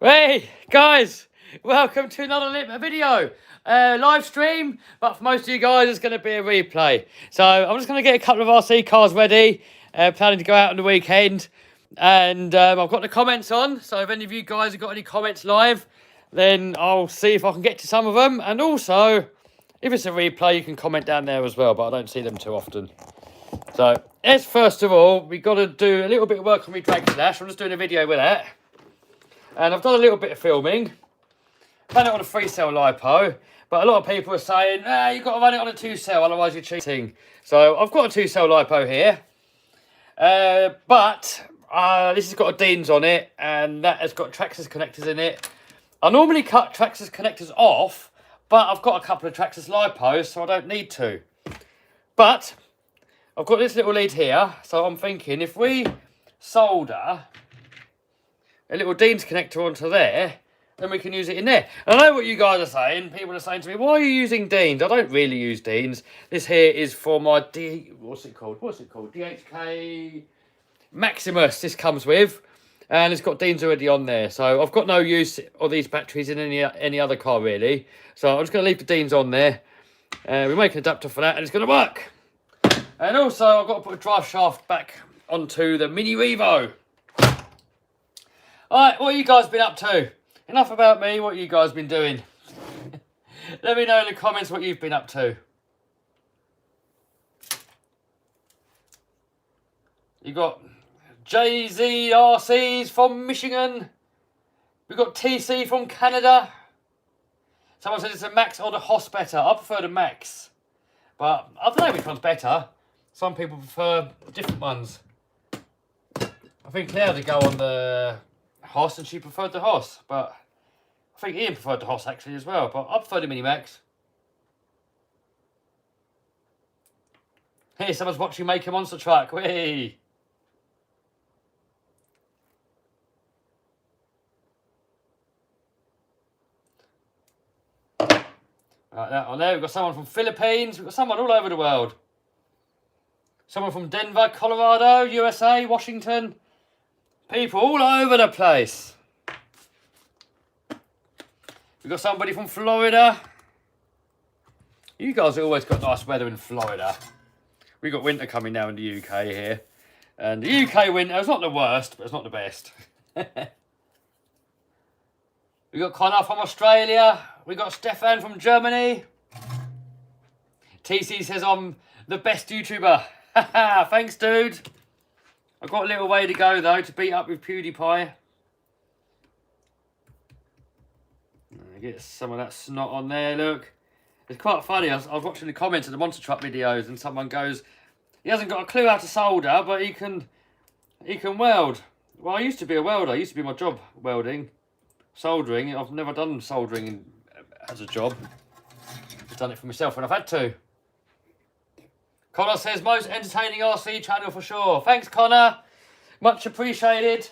Hey guys, welcome to another video, live stream. But for most of you guys, it's going to be a replay. So I'm just going to get a couple of RC cars ready, planning to go out on the weekend, and I've got the comments on. So if any of you guys have got any comments live, then I'll see if I can get to some of them. And also, if it's a replay, you can comment down there as well. But I don't see them too often. So as first of all, we've got to do a little bit of work on my drag slash. I'm just doing a video with that. And I've done a little bit of filming. Ran it on a 3-cell LiPo. But a lot of people are saying, you've got to run it on a 2-cell, otherwise you're cheating. So I've got a 2-cell LiPo here. But this has got a Dean's on it. And that has got Traxxas connectors in it. I normally cut Traxxas connectors off. But I've got a couple of Traxxas LiPos, so I don't need to. But I've got this little lead here. So I'm thinking, if we solder a little Dean's connector onto there, then we can use it in there. And I know what you guys are saying. People are saying to me, why are you using Dean's? I don't really use Dean's. This here is for my what's it called? DHK Maximus this comes with. And it's got Dean's already on there. So I've got no use of these batteries in any other car really. So I'm just going to leave the Dean's on there. We make an adapter for that and it's going to work. And also I've got to put a drive shaft back onto the Mini Revo. Alright, what have you guys been up to? Enough about me, what have you guys been doing? Let me know in the comments what you've been up to. You got JZRCs from Michigan. We've got TC from Canada. Someone said it's a Max or the Hoss better. I prefer the Max. But I don't know which one's better. Some people prefer different ones. I think Claire would go on the Hoss and she preferred the Hoss, but I think Ian preferred the Hoss actually as well, but I prefer the Mini Max. Hey, someone's watching Make a Monster Truck. Whee! Right, that on there. We've got someone from Philippines. We've got someone all over the world. Someone from Denver, Colorado, USA, Washington. People all over the place. We've got somebody from Florida. You guys have always got nice weather in Florida. We've got winter coming now in the UK here. And the UK winter is not the worst, but it's not the best. We've got Connor from Australia. We've got Stefan from Germany. TC says I'm the best YouTuber. Thanks, dude. I've got a little way to go, though, to beat up with PewDiePie. Get some of that snot on there, look. It's quite funny. I was watching the comments of the Monster Truck videos, and someone goes, he hasn't got a clue how to solder, but he can weld. Well, I used to be a welder. It used to be my job, welding. Soldering. I've never done soldering as a job. I've done it for myself when I've had to. Connor says, most entertaining RC channel for sure. Thanks, Connor. Much appreciated.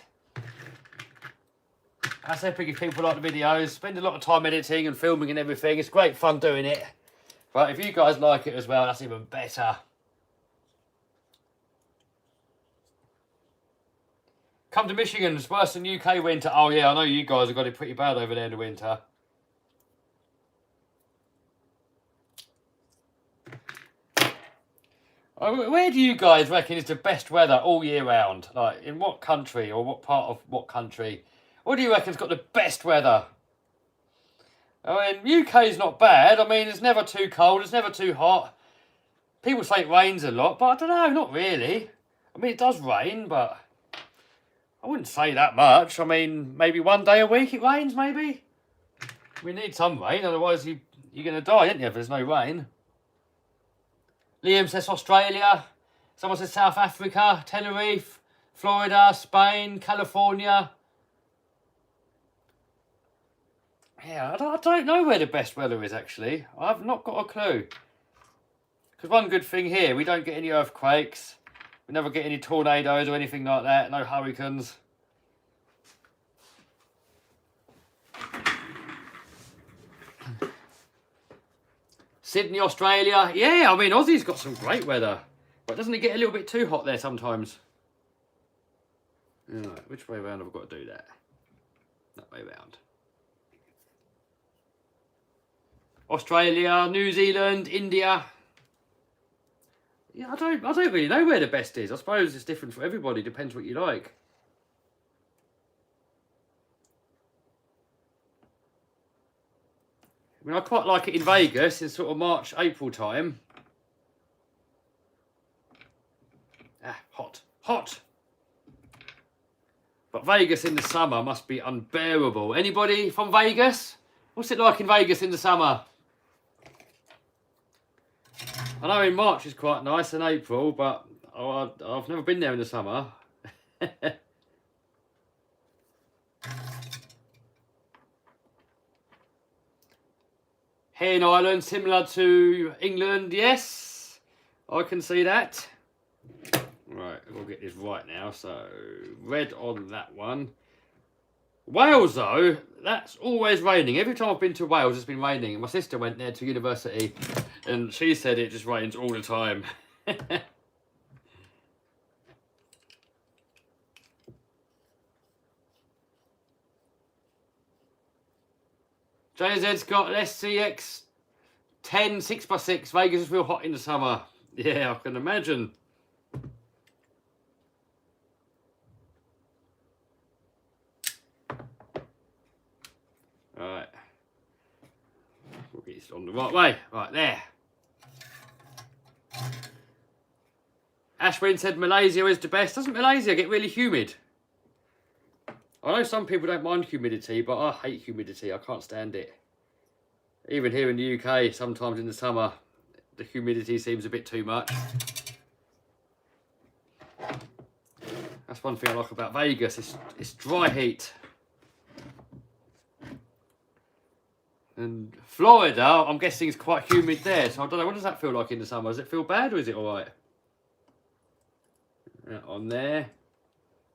That's epic if people like the videos. Spend a lot of time editing and filming and everything. It's great fun doing it. But if you guys like it as well, that's even better. Come to Michigan. It's worse than UK winter. Oh, yeah, I know you guys have got it pretty bad over there in the winter. Where do you guys reckon is the best weather all year round? Like, in what country or what part of what country? What do you reckon's got the best weather? I mean, UK's not bad. I mean, it's never too cold. It's never too hot. People say it rains a lot, but I don't know, not really. I mean, it does rain, but I wouldn't say that much. I mean, maybe one day a week it rains, maybe. We need some rain, otherwise you're going to die, aren't you, if there's no rain. Liam says Australia. Someone says South Africa, Tenerife, Florida, Spain, California. Yeah, I don't know where the best weather is, actually. I've not got a clue. Because one good thing here, we don't get any earthquakes. We never get any tornadoes or anything like that. No hurricanes. Sydney, Australia. Yeah, I mean, Aussie's got some great weather. But doesn't it get a little bit too hot there sometimes? Right, which way around have I got to do that? That way. way round. Australia, New Zealand, India. Yeah, I don't really know where the best is. I suppose it's different for everybody. Depends what you like. I mean, I quite like it in Vegas in sort of March, April time. Ah, hot, hot. But Vegas in the summer must be unbearable. Anybody from Vegas? What's it like in Vegas in the summer? I know in March is quite nice and April, but I've never been there in the summer. Hen Island, similar to England, yes. I can see that. Right, we'll get this right now. So, red on that one. Wales, though, that's always raining. Every time I've been to Wales, it's been raining. And my sister went there to university, and she said it just rains all the time. JZ's got SCX 10 6x6. Vegas is real hot in the summer. Yeah, I can imagine. Alright. We'll get this on the right way. Right there. Ashwin said Malaysia is the best. Doesn't Malaysia get really humid? I know some people don't mind humidity, but I hate humidity. I can't stand it. Even here in the UK, sometimes in the summer, the humidity seems a bit too much. That's one thing I like about Vegas. It's dry heat. And Florida, I'm guessing, is quite humid there. So I don't know, what does that feel like in the summer? Does it feel bad or is it alright? On there.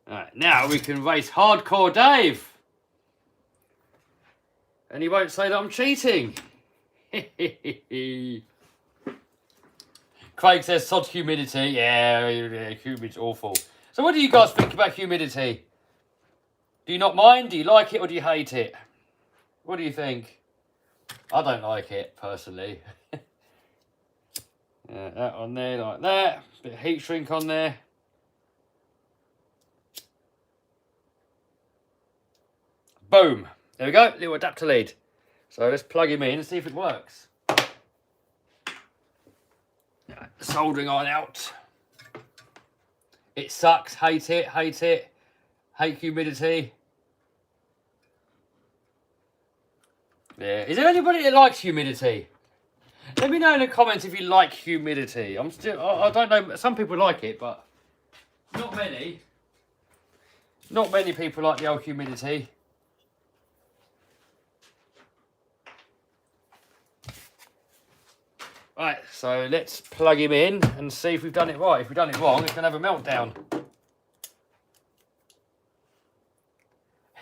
Alright, now we can race Hardcore Dave. And he won't say that I'm cheating. Craig says sod humidity. Yeah, humid's awful. So what do you guys think about humidity? Do you not mind? Do you like it or do you hate it? What do you think? I don't like it, personally. That on there like that. Bit of heat shrink on there. Boom. There we go. Little adapter lead. So let's plug him in and see if it works. Soldering iron out. It sucks. Hate it. Hate it. Hate humidity. Yeah. Is there anybody that likes humidity? Let me know in the comments if you like humidity. I don't know. Some people like it, but not many. Not many people like the old humidity. Right, so let's plug him in and see if we've done it right. If we've done it wrong, it's going to have a meltdown.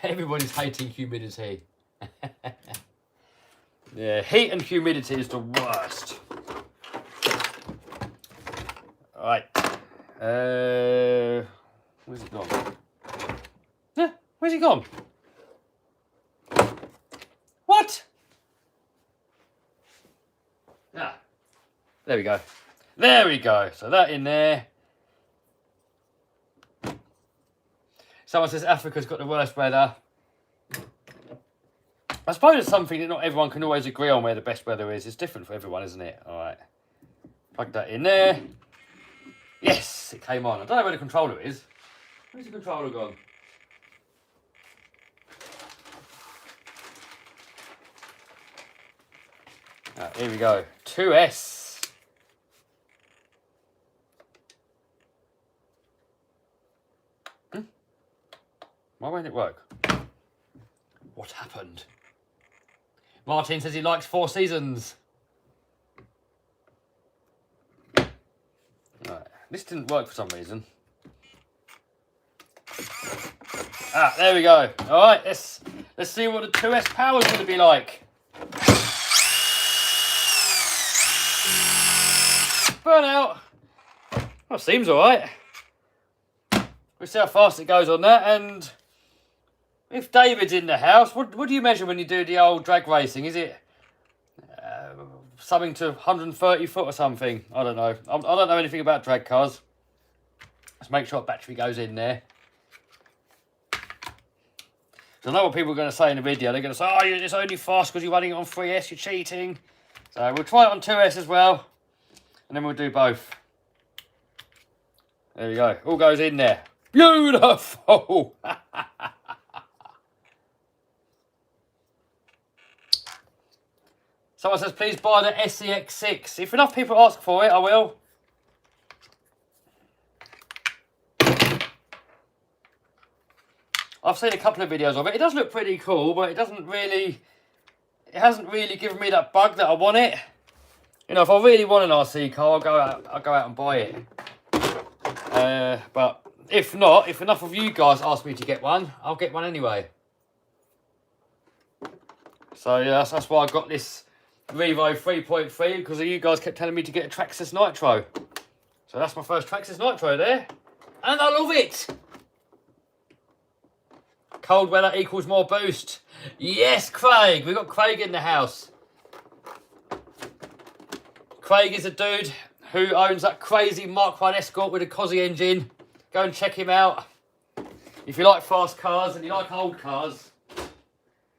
Everybody's hating humidity. Yeah, heat and humidity is the worst. Alright. Where's he gone? Yeah, where's he gone? What? Ah. There we go. There we go. So that in there. Someone says Africa's got the worst weather. I suppose it's something that not everyone can always agree on where the best weather is. It's different for everyone, isn't it? All right. Plug that in there. Yes, it came on. I don't know where the controller is. Where's the controller gone? Here we go. 2S. Why won't it work? What happened? Martin says he likes 4 seasons. Right. This didn't work for some reason. Ah, there we go. All right, let's see what the 2S power is going to be like. Burnout. Well, seems all right. We'll see how fast it goes on that, and if David's in the house, what do you measure when you do the old drag racing? Is it something to 130 foot or something? I don't know. I don't know anything about drag cars. Let's make sure battery goes in there. I know what people are going to say in the video. They're going to say, oh, it's only fast because you're running it on 3S, you're cheating. So we'll try it on 2S as well. And then we'll do both. There we go. All goes in there. Beautiful! Someone says, please buy the SCX6. If enough people ask for it, I will. I've seen a couple of videos of it. It does look pretty cool, but it hasn't really given me that bug that I want it. You know, if I really want an RC car, I'll go out and buy it. But if not, if enough of you guys ask me to get one, I'll get one anyway. So yeah, that's why I got this Revo 3.3, because you guys kept telling me to get a Traxxas Nitro. So that's my first Traxxas Nitro there. And I love it! Cold weather equals more boost. Yes, Craig! We've got Craig in the house. Craig is a dude who owns that crazy Mark 1 Escort with a Cosy engine. Go and check him out. If you like fast cars and you like old cars,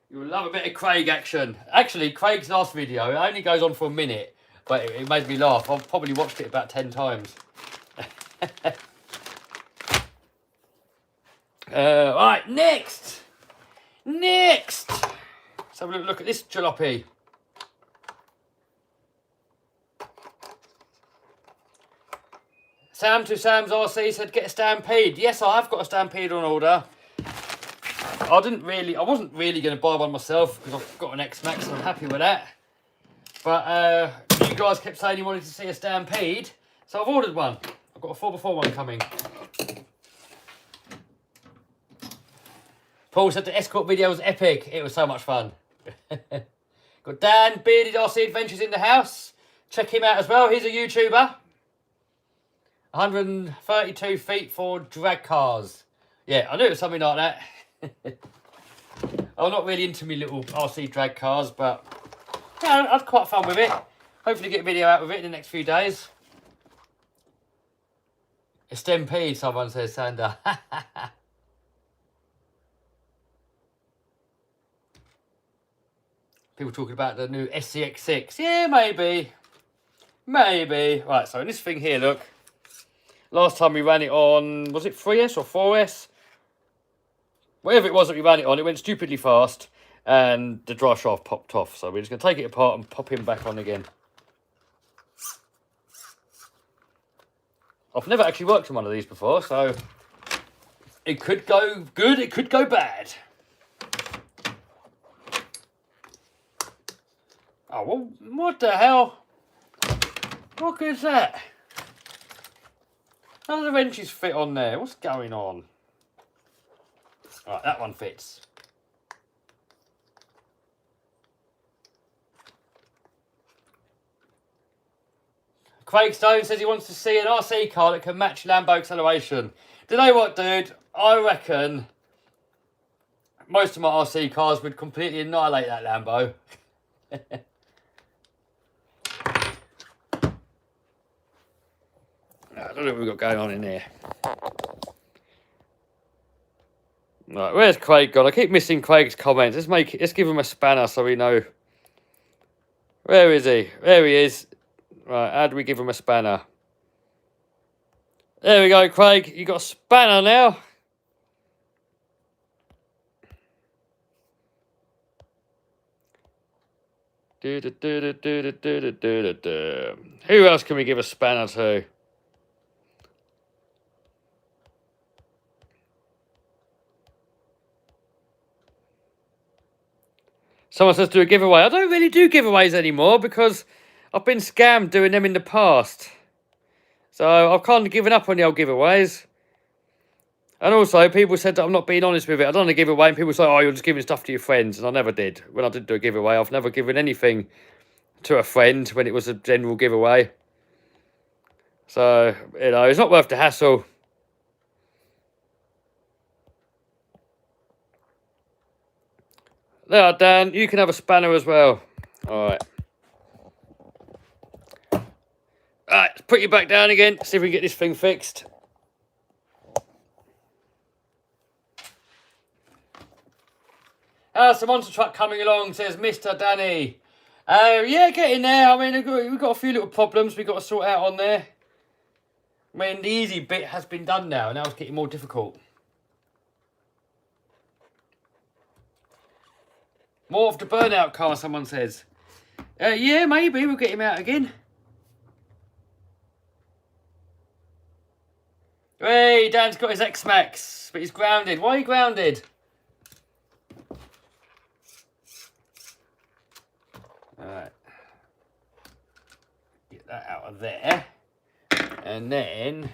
you'll love a bit of Craig action. Actually, Craig's last video, it only goes on for a minute, but it made me laugh. I've probably watched it about 10 times. Right, next. Let's have a look at this jalopy. Sam to Sam's RC said, get a Stampede. Yes, I have got a Stampede on order. I wasn't really going to buy one myself because I've got an X-Max and I'm happy with that. But you guys kept saying you wanted to see a Stampede, so I've ordered one. I've got a 4x4 one coming. Paul said the Escort video was epic. It was so much fun. Got Dan, Bearded RC Adventures in the house. Check him out as well. He's a YouTuber. 132 feet for drag cars. Yeah, I knew it was something like that. I'm not really into me little RC drag cars, but yeah, I had quite fun with it. Hopefully get a video out with it in the next few days. A Stampede, someone says, Sander. People talking about the new SCX6. Yeah, maybe. Maybe. Right, so in this thing here, look. Last time we ran it on, was it 3S or 4S? Whatever it was that we ran it on, it went stupidly fast and the drive shaft popped off. So we're just going to take it apart and pop him back on again. I've never actually worked on one of these before, so it could go good, it could go bad. Oh, well, what the hell? What good is that? How do the wrenches fit on there? What's going on? Right, that one fits. Craig Stone says he wants to see an RC car that can match Lambo acceleration. Do you know what, dude? I reckon most of my RC cars would completely annihilate that Lambo. I don't know what we've got going on in here. Right, where's Craig gone? I keep missing Craig's comments. Let's give him a spanner so we know. Where is he? There he is. Right, how do we give him a spanner? There we go, Craig. You got a spanner now. Who else can we give a spanner to? Someone says do a giveaway. I don't really do giveaways anymore because I've been scammed doing them in the past. So I've kind of given up on the old giveaways. And also, people said that I'm not being honest with it. I don't want to give away, and people say, oh, you're just giving stuff to your friends. And I never did. When I did do a giveaway, I've never given anything to a friend when it was a general giveaway. So, you know, it's not worth the hassle. There, Dan, you can have a spanner as well. Alright. Alright, let's put you back down again, see if we can get this thing fixed. How's the monster truck coming along, says Mr. Danny. Yeah, getting there. I mean, we've got a few little problems we've got to sort out on there. I mean, the easy bit has been done now. Now it's getting more difficult. More of the burnout car, someone says. Yeah, maybe. We'll get him out again. Hey, Dan's got his X-Max, but he's grounded. Why are you grounded? Alright. Get that out of there. And then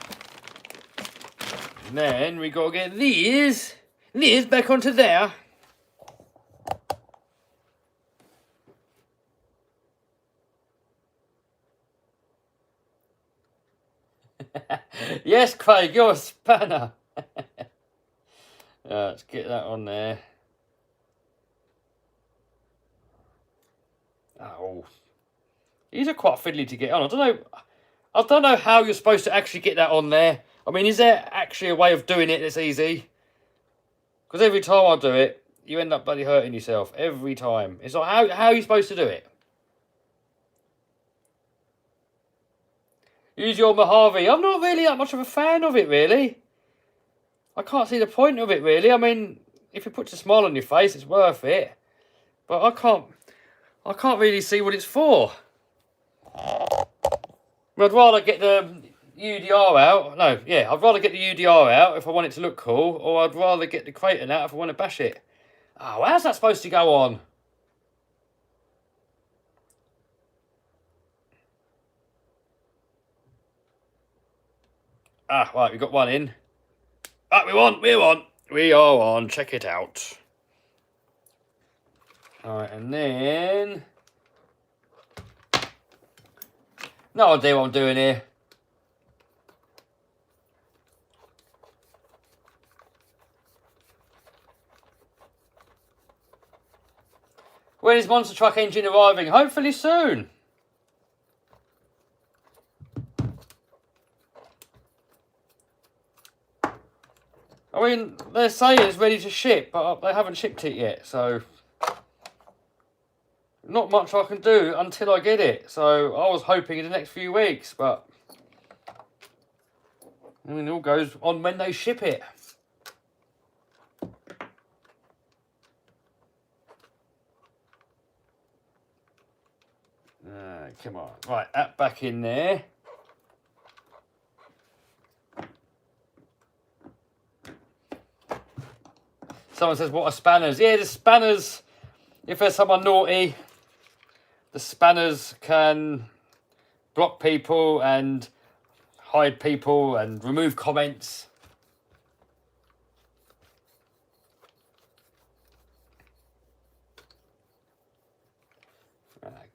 we got to get these back onto there. Yes, Craig, you're a spanner. Let's get that on there. Oh, these are quite fiddly to get on. I don't know how you're supposed to actually get that on there. I mean, is there actually a way of doing it that's easy? Because every time I do it, you end up bloody hurting yourself. Every time. It's like, how are you supposed to do it? Use your Mojave. I'm not really that much of a fan of it, really. I can't see the point of it, really. I mean, if it puts a smile on your face, it's worth it. But I can't really see what it's for. I'd rather get the UDR out. No, yeah, I'd rather get the UDR out if I want it to look cool, or I'd rather get the Kraton out if I want to bash it. Oh, how's that supposed to go on? Ah, right, we got one in. Ah, we are on. Check it out. Alright, and then... No idea what I'm doing here. When is Monster Truck engine arriving? Hopefully soon. I mean, they're saying it's ready to ship, but they haven't shipped it yet, so... Not much I can do until I get it. So I was hoping in the next few weeks, but... I mean, it all goes on when they ship it. Come on. Right, that back in there. Someone says, what are spanners? Yeah, the spanners, if there's someone naughty, the spanners can block people and hide people and remove comments.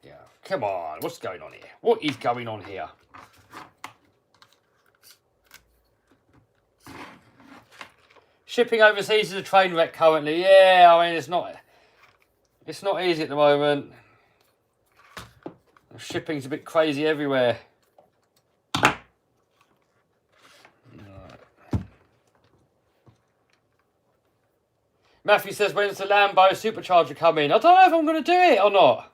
Yeah. Come on, what's going on here? What is going on here? Shipping overseas is a train wreck currently. Yeah, I mean, it's not easy at the moment. Shipping's a bit crazy everywhere. Matthew says, when's the Lambo supercharger coming? I don't know if I'm going to do it or not.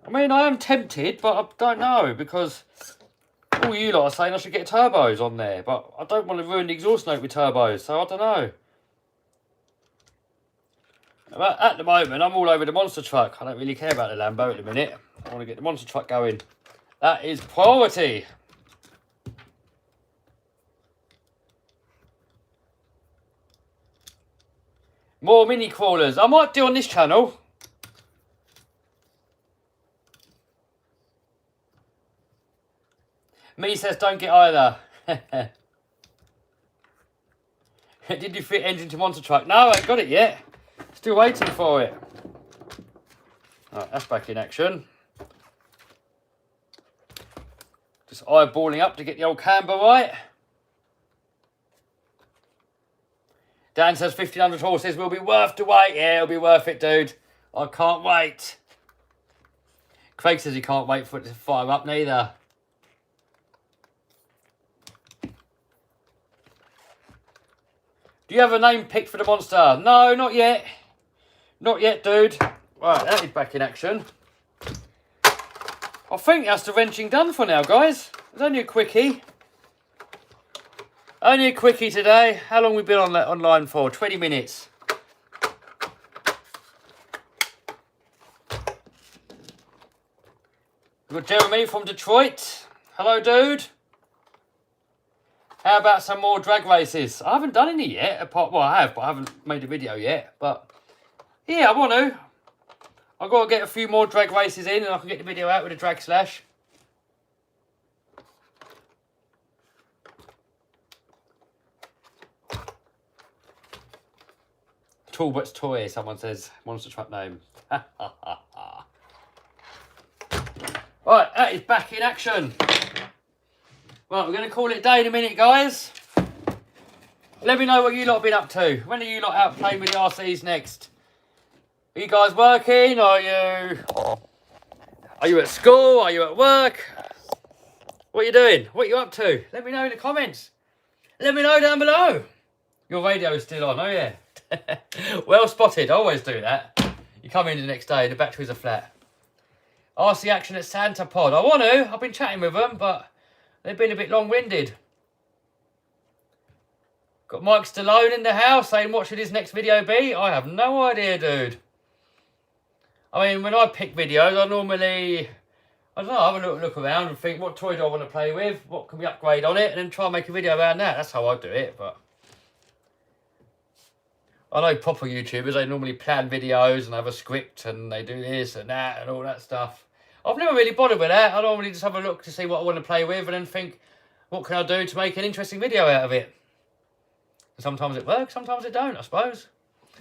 I mean, I am tempted, but I don't know, because all you lot are saying I should get turbos on there, but I don't want to ruin the exhaust note with turbos, so I don't know. But at the moment, I'm all over the monster truck. I don't really care about the Lambo at the minute. I want to get the monster truck going. That is priority. More mini crawlers. I might do on this channel. Me says don't get either. Did you fit engine to monster truck? No, I ain't got it yet. Still waiting for it. Right, that's back in action. Just eyeballing up to get the old camber right. Dan says 1,500 horses will be worth the wait. Yeah, it'll be worth it, dude. I can't wait. Craig says he can't wait for it to fire up neither. Do you have a name picked for the monster? No, not yet. Not yet, dude. Right, that is back in action. I think that's the wrenching done for now, guys. It's only a quickie. Only a quickie today. How long have we been on that online for? 20 minutes. We've got Jeremy from Detroit. Hello, dude. How about some more drag races? I haven't done any yet. Well, I have, but I haven't made a video yet. But yeah, I want to. I've got to get a few more drag races in and I can get the video out with a drag slash. Talbot's Toy, someone says. Monster truck name. Right, that is back in action. Right, we're going to call it a day in a minute, guys. Let me know what you lot have been up to. When are you lot out playing with the RCs next? Are you guys working? Are you at school? Are you at work? What are you doing? What are you up to? Let me know in the comments. Let me know down below. Your radio is still on, oh yeah. Well spotted, I always do that. You come in the next day, the batteries are flat. RC action at Santa Pod. I want to. I've been chatting with them, but they've been a bit long-winded. Got Mike Stallone in the house saying, what should his next video be? I have no idea, dude. I mean, when I pick videos, I normally, I don't know, have a little look around and think, what toy do I want to play with? What can we upgrade on it? And then try and make a video around that. That's how I do it, but I know proper YouTubers, they normally plan videos and have a script and they do this and that and all that stuff. I've never really bothered with that. I normally just have a look to see what I want to play with and then think, what can I do to make an interesting video out of it? And sometimes it works, sometimes it don't, I suppose.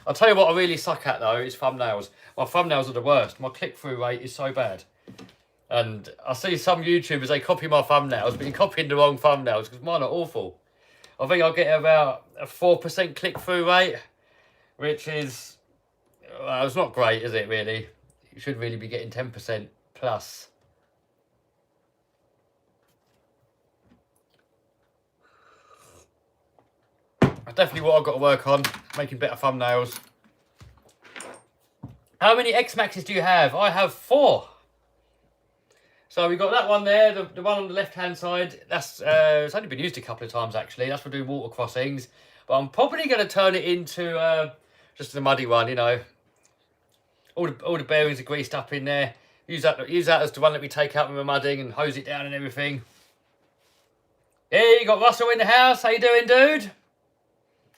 I'll tell you what I really suck at though, is thumbnails. My thumbnails are the worst. My click-through rate is so bad. And I see some YouTubers, they copy my thumbnails, but you're copying the wrong thumbnails because mine are awful. I think I'll get about a 4% click-through rate, which is, well, it's not great, is it really? You should really be getting 10% plus. That's definitely what I've got to work on, making better thumbnails. How many X-Maxes do you have? I have 4. So we've got that one there, the one on the left-hand side. That's it's only been used a couple of times, actually. That's for doing water crossings. But I'm probably going to turn it into just a muddy one, you know. All the bearings are greased up in there. Use that as the one that we take out when we're mudding and hose it down and everything. Hey, you got Russell in the house. How you doing, dude?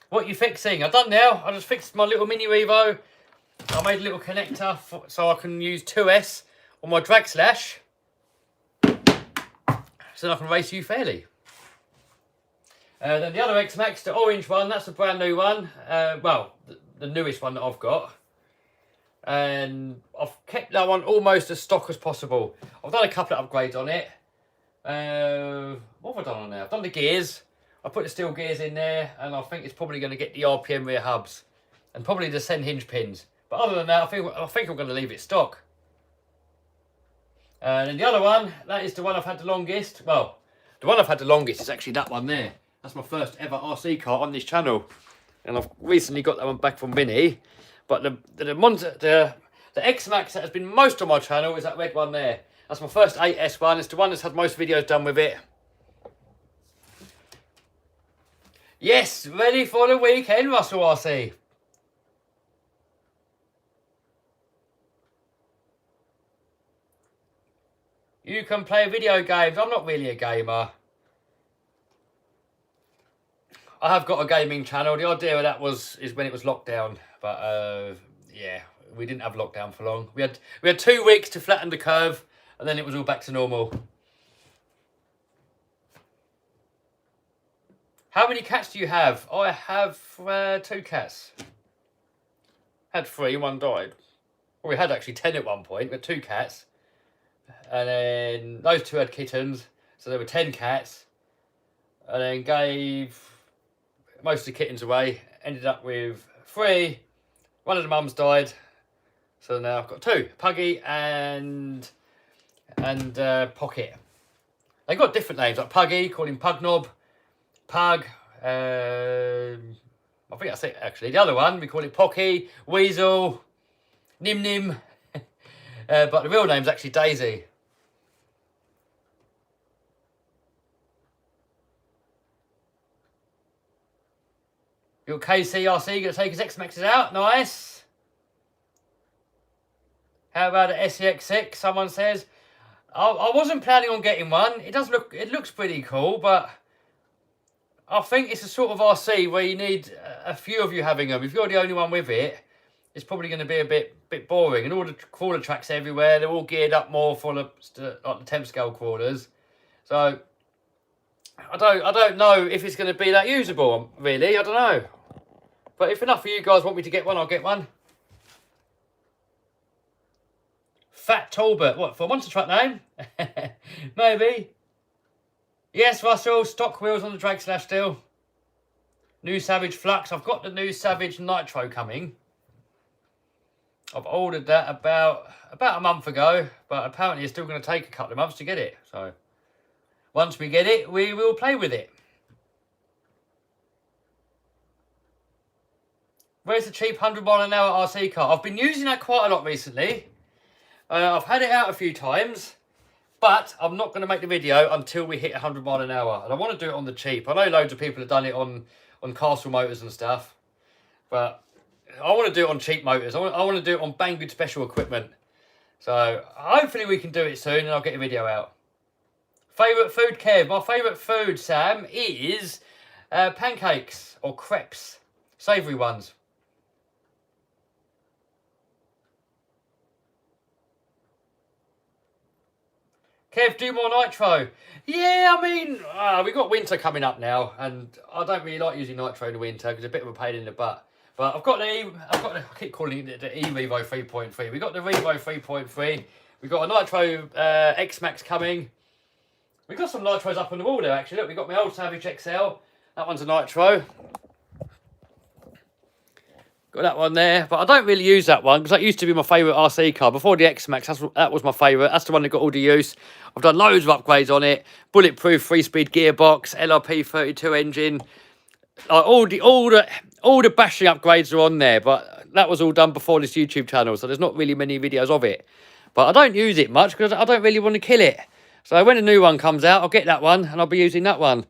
What are you fixing? I've done now. I just fixed my little mini Revo. I made a little connector so I can use 2S on my drag slash. So I can race you fairly. Then the other X-Max, the orange one, that's a brand new one. Well, the newest one that I've got. And I've kept that one almost as stock as possible. I've done a couple of upgrades on it. What have I done on there? I've done the gears. I put the steel gears in there, and I think it's probably going to get the RPM rear hubs. And probably the send hinge pins. But other than that, I think I'm going to leave it stock. And then the other one, that is the one I've had the longest. Well, the one I've had the longest is actually that one there. That's my first ever RC car on this channel. And I've recently got that one back from Vinny. But the X-Max that has been most on my channel is that red one there. That's my first 8S one. It's the one that's had most videos done with it. Yes, ready for the weekend, Russell RC. You can play video games. I'm not really a gamer. I have got a gaming channel. The idea of that is when it was lockdown. But yeah, we didn't have lockdown for long. We had 2 weeks to flatten the curve, and then it was all back to normal. How many cats do you have? I have 2 cats. Had 3, 1 died. Well, we had actually 10 at one point. We had 2 cats. And then those 2 had kittens. So there were 10 cats. And then gave most of the kittens away. ended up with 3. One of the mums died, so now I've got 2, Puggy and Pocket. They got different names, like Puggy, call him Pugnob, Pug. I think that's it actually. The other one we call it Pocky, Weasel, Nim Nim, but the real name's actually Daisy. Your KCRC going to take his X-Maxes out. Nice. How about an SEX6? Someone says. I wasn't planning on getting one. It looks pretty cool, but I think it's a sort of RC where you need a few of you having them. If you're the only one with it, it's probably going to be a bit boring. And all the crawler tracks everywhere, they're all geared up more for like the 10 scale crawlers. So I don't know if it's going to be that usable. Really, I don't know. But if enough of you guys want me to get one, I'll get one. Fat Talbot. What, for a monster truck name? Maybe. Yes, Russell. Stock wheels on the drag slash still. New Savage Flux. I've got the new Savage Nitro coming. I've ordered that about a month ago. But apparently it's still going to take a couple of months to get it. So once we get it, we will play with it. Where's the cheap 100-mile-an-hour RC car? I've been using that quite a lot recently. I've had it out a few times, but I'm not going to make the video until we hit 100 mile an hour. And I want to do it on the cheap. I know loads of people have done it on Castle Motors and stuff, but I want to do it on cheap motors. I want to do it on Banggood special equipment. So hopefully we can do it soon and I'll get a video out. Favourite food, Kev? My favourite food, Sam, is pancakes or crepes. Savoury ones. Kev, do more nitro. Yeah, I mean, we got winter coming up now, and I don't really like using nitro in the winter because it's a bit of a pain in the butt. But I keep calling it the E-Revo 3.3. We got the Revo 3.3. We got a nitro X-Max coming. We got some nitros up on the wall there actually. Look, we got my old Savage XL. That one's a nitro. Got that one there, but I don't really use that one because that used to be my favourite RC car. Before the X-Max, that was my favourite. That's the one that got all the use. I've done loads of upgrades on it. Bulletproof 3-speed gearbox, LRP 32 engine. All the bashing upgrades are on there, but that was all done before this YouTube channel, so there's not really many videos of it. But I don't use it much because I don't really want to kill it. So when a new one comes out, I'll get that one and I'll be using that one.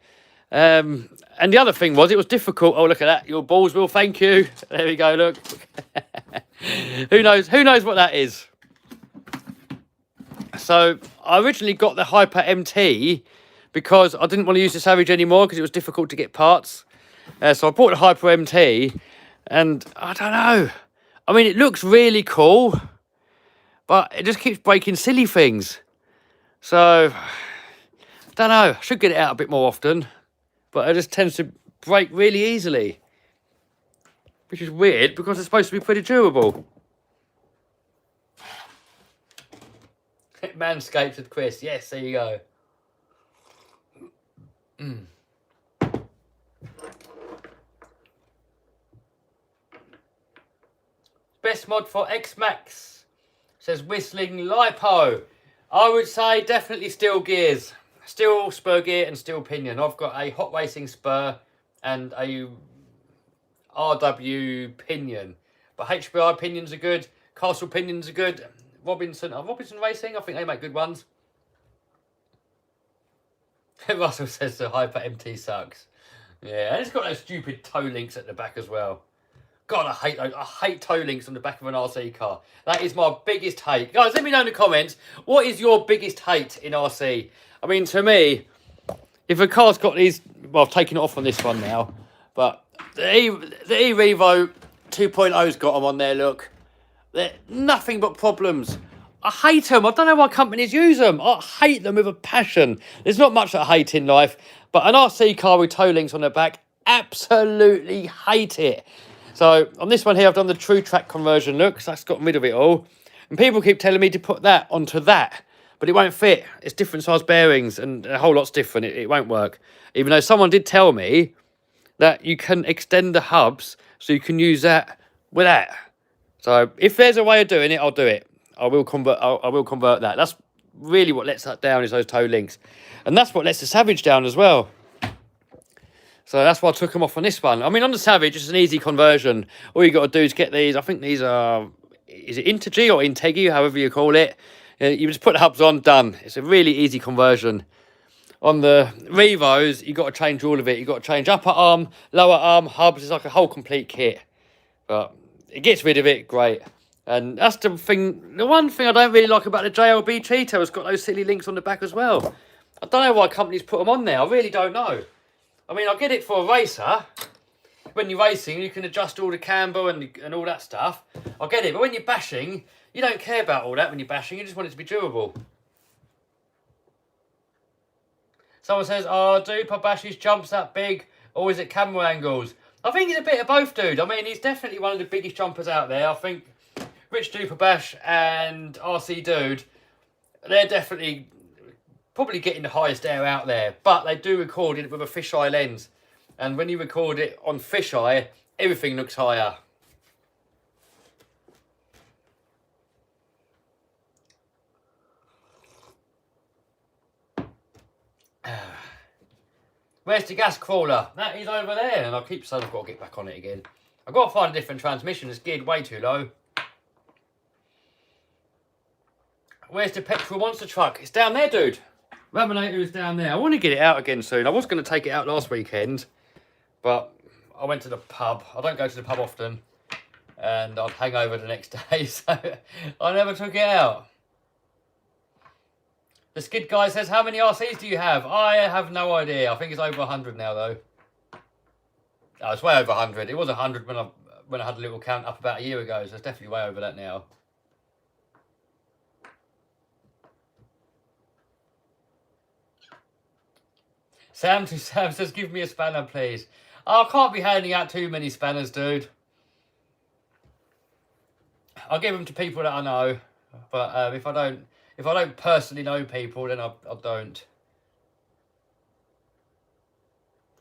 And the other thing was, it was difficult. Oh, look at that. Your balls will thank you. There we go, look. Who knows what that is? So I originally got the Hyper MT because I didn't want to use the Savage anymore because it was difficult to get parts. So I bought the Hyper MT and I don't know. I mean, it looks really cool, but it just keeps breaking silly things. So, I don't know. I should get it out a bit more often. But it just tends to break really easily. Which is weird because it's supposed to be pretty durable. Manscaped with Chris. Yes, there you go. Best mod for X-Max. Says Whistling Lipo. I would say definitely steel gears. Steel spur gear and steel pinion. I've got a hot racing spur and a RW pinion. But HBI pinions are good. Castle pinions are good. Robinson Racing, I think they make good ones. Russell says the Hyper MT sucks. Yeah, and it's got those stupid toe links at the back as well. God, I hate those. I hate toe links on the back of an RC car. That is my biggest hate. Guys, let me know in the comments, what is your biggest hate in RC? I mean, to me, if a car's got these... Well, I've taken it off on this one now. But the E-Revo 2.0's got them on there, look. They're nothing but problems. I hate them. I don't know why companies use them. I hate them with a passion. There's not much that I hate in life. But an RC car with toe links on the back, absolutely hate it. So, on this one here, I've done the true track conversion look. So that's got rid of it all. And people keep telling me to put that onto that. But it won't fit. It's different size bearings and a whole lot's different. It won't work. Even though someone did tell me that you can extend the hubs so you can use that with that. So if there's a way of doing it, I'll do it. I will convert that. That's really what lets that down, is those toe links. And that's what lets the Savage down as well. So that's why I took them off on this one. I mean, on the Savage, it's an easy conversion. All you got to do is get these. I think these are, is it Intergy or Integi, however you call it. You just put the hubs on, done. It's a really easy conversion. On the Revos, you've got to change all of it. You've got to change upper arm, lower arm, hubs. It's like a whole complete kit. But it gets rid of it, great. And that's the thing. The one thing I don't really like about the JLB Cheeto, it's got those silly links on the back as well. I don't know why companies put them on there. I really don't know. I mean, I get it for a racer. When you're racing, you can adjust all the camber and all that stuff. I get it. But when you're bashing, you don't care about all that when you're bashing. You just want it to be durable. Someone says, oh, Duper bash his jumps that big, or is it camera angles? I think he's a bit of both, dude. I mean, he's definitely one of the biggest jumpers out there. I think Rich Duper Bash and RC Dude, they're definitely probably getting the highest air out there. But they do record it with a fisheye lens. And when you record it on fisheye, everything looks higher. Where's the gas crawler? That is over there. And I keep saying I've got to get back on it again. I've got to find a different transmission. It's geared way too low. Where's the petrol monster truck? It's down there, dude. Raminator is down there. I want to get it out again soon. I was going to take it out last weekend, but I went to the pub. I don't go to the pub often, and I'd hang over the next day, so I never took it out. The skid guy says, how many RCs do you have? I have no idea. I think it's over 100 now, though. Oh, it's way over 100. It was 100 when I had a little count up about a year ago, so it's definitely way over that now. Sam says, give me a spanner, please. Oh, I can't be handing out too many spanners, dude. I'll give them to people that I know, but if I don't personally know people, then I don't.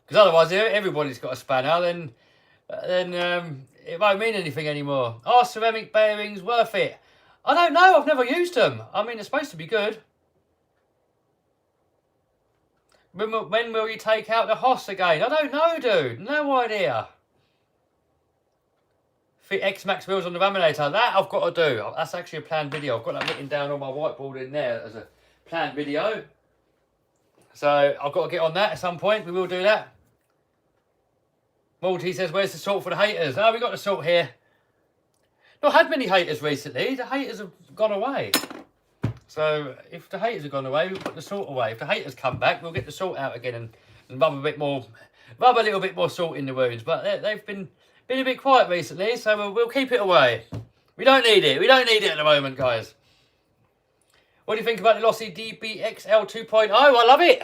Because otherwise, if everybody's got a spanner, then it won't mean anything anymore. Oh, ceramic bearings, worth it? I don't know. I've never used them. I mean, they're supposed to be good. When will you take out the Hoss again? I don't know, dude. No idea. Fit X-Max wheels on the Raminator. That I've got to do. That's actually a planned video. I've got that written down on my whiteboard in there as a planned video. So I've got to get on that at some point. We will do that. Malty says, where's the salt for the haters? Oh, we got the salt here. Not had many haters recently. The haters have gone away. So if the haters have gone away, we'll put the salt away. If the haters come back, we'll get the salt out again and rub a little bit more salt in the wounds. But they've been a bit quiet recently, so we'll keep it away. We don't need it. We don't need it at the moment, guys. What do you think about the Lossy DBXL 2.0? I love it.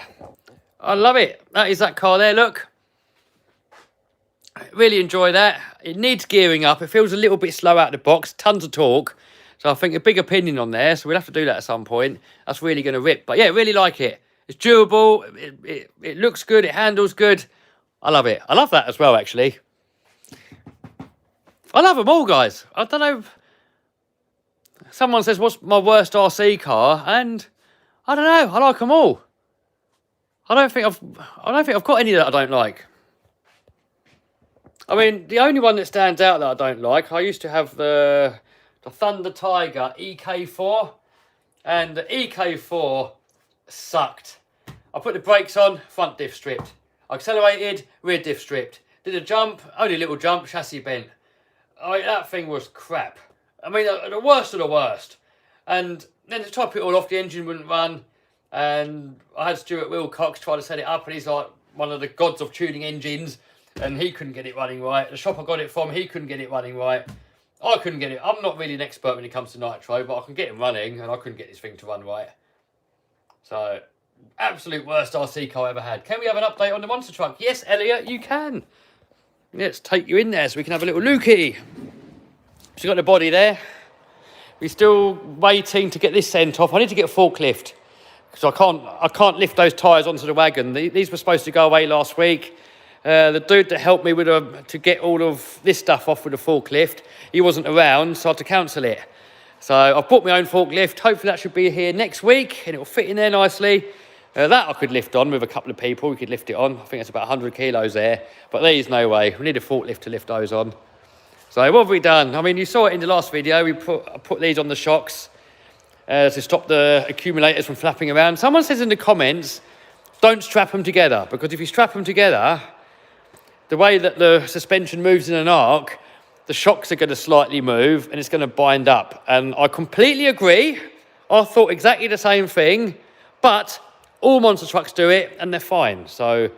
I love it. That is that car there, look. I really enjoy that. It needs gearing up. It feels a little bit slow out of the box. Tons of torque. So I think a big opinion on there. So we'll have to do that at some point. That's really going to rip. But yeah, really like it. It's durable. It looks good. It handles good. I love it. I love that as well, actually. I love them all, guys. I don't know. Someone says, what's my worst RC car? And I don't know. I like them all. I don't think I've got any that I don't like. I mean, the only one that stands out that I don't like, I used to have the Thunder Tiger EK4, and the EK4 sucked. I put the brakes on, front diff stripped. I accelerated, rear diff stripped. Did a jump, only a little jump, chassis bent. That thing was crap. I mean, the worst of the worst. And then to top it all off, the engine wouldn't run. And I had Stuart Wilcox try to set it up, and he's like one of the gods of tuning engines. And he couldn't get it running right. The shop I got it from, he couldn't get it running right. I couldn't get it. I'm not really an expert when it comes to nitro, but I can get it running, and I couldn't get this thing to run right. So, absolute worst RC car I ever had. Can we have an update on the monster truck? Yes, Elliot, you can. Let's take you in there so we can have a little looky. She's got the body there. We're still waiting to get this sent off. I need to get a forklift because I can't lift those tyres onto the wagon. These were supposed to go away last week, The dude that helped me with to get all of this stuff off with the forklift, he wasn't around, so I had to cancel it. So I've bought my own forklift. Hopefully that should be here next week, and it'll fit in there nicely. That I could lift on with a couple of people. We could lift it on. I think it's about 100 kilos there. But these, no way. We need a forklift to lift those on. So what have we done? I mean, you saw it in the last video. I put these on the shocks to stop the accumulators from flapping around. Someone says in the comments, don't strap them together. Because if you strap them together, the way that the suspension moves in an arc, the shocks are going to slightly move and it's going to bind up. And I completely agree. I thought exactly the same thing. But all monster trucks do it and they're fine. So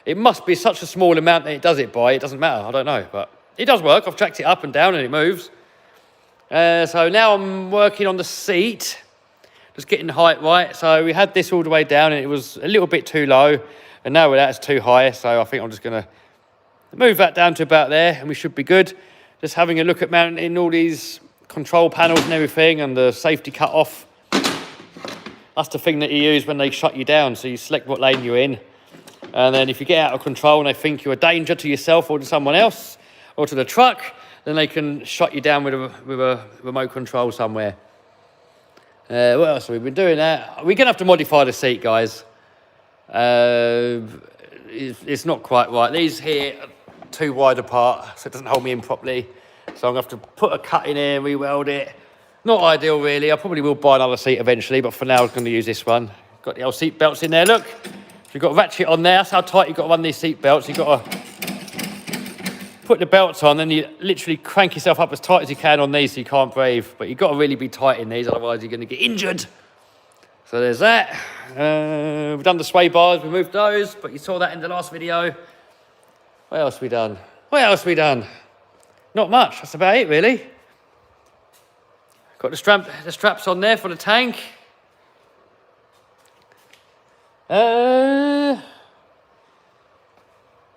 it must be such a small amount that it does it by. It doesn't matter. I don't know. But it does work. I've tracked it up and down and it moves. So now I'm working on the seat. Just getting the height right. So we had this all the way down and it was a little bit too low. And now that's too high. So I think I'm just going to move that down to about there and we should be good. Just having a look at mounting all these control panels and everything and the safety cut off. That's the thing that you use when they shut you down. So you select what lane you're in. And then if you get out of control and they think you're a danger to yourself or to someone else or to the truck, then they can shut you down with a remote control somewhere. What else have we been doing? We're going to have to modify the seat, guys. It's not quite right. These here are too wide apart, so it doesn't hold me in properly. So I'm going to have to put a cut in here and re-weld it. Not ideal, really. I probably will buy another seat eventually, but for now, I'm going to use this one. Got the old seat belts in there, look. You've got a ratchet on there. That's how tight you've got to run these seat belts. You've got to put the belts on, then you literally crank yourself up as tight as you can on these so you can't breathe. But you've got to really be tight in these, otherwise you're going to get injured. So there's that. We've done the sway bars, we moved those, but you saw that in the last video. What else have we done? What else have we done? Not much, that's about it really. Got the straps on there for the tank.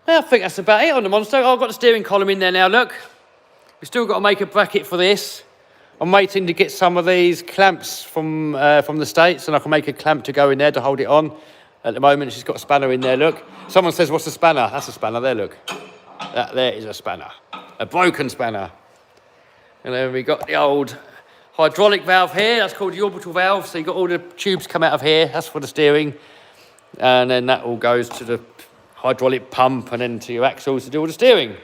I think that's about it on the monster. Oh, I've got the steering column in there now, look. We've still got to make a bracket for this. I'm waiting to get some of these clamps from the States, and I can make a clamp to go in there to hold it on. At the moment, she's got a spanner in there, look. Someone says, what's a spanner? That's a spanner there, look. That there is a spanner. A broken spanner. And then we got the old hydraulic valve here. That's called the orbital valve. So you've got all the tubes come out of here. That's for the steering. And then that all goes to the hydraulic pump and then to your axles to do all the steering.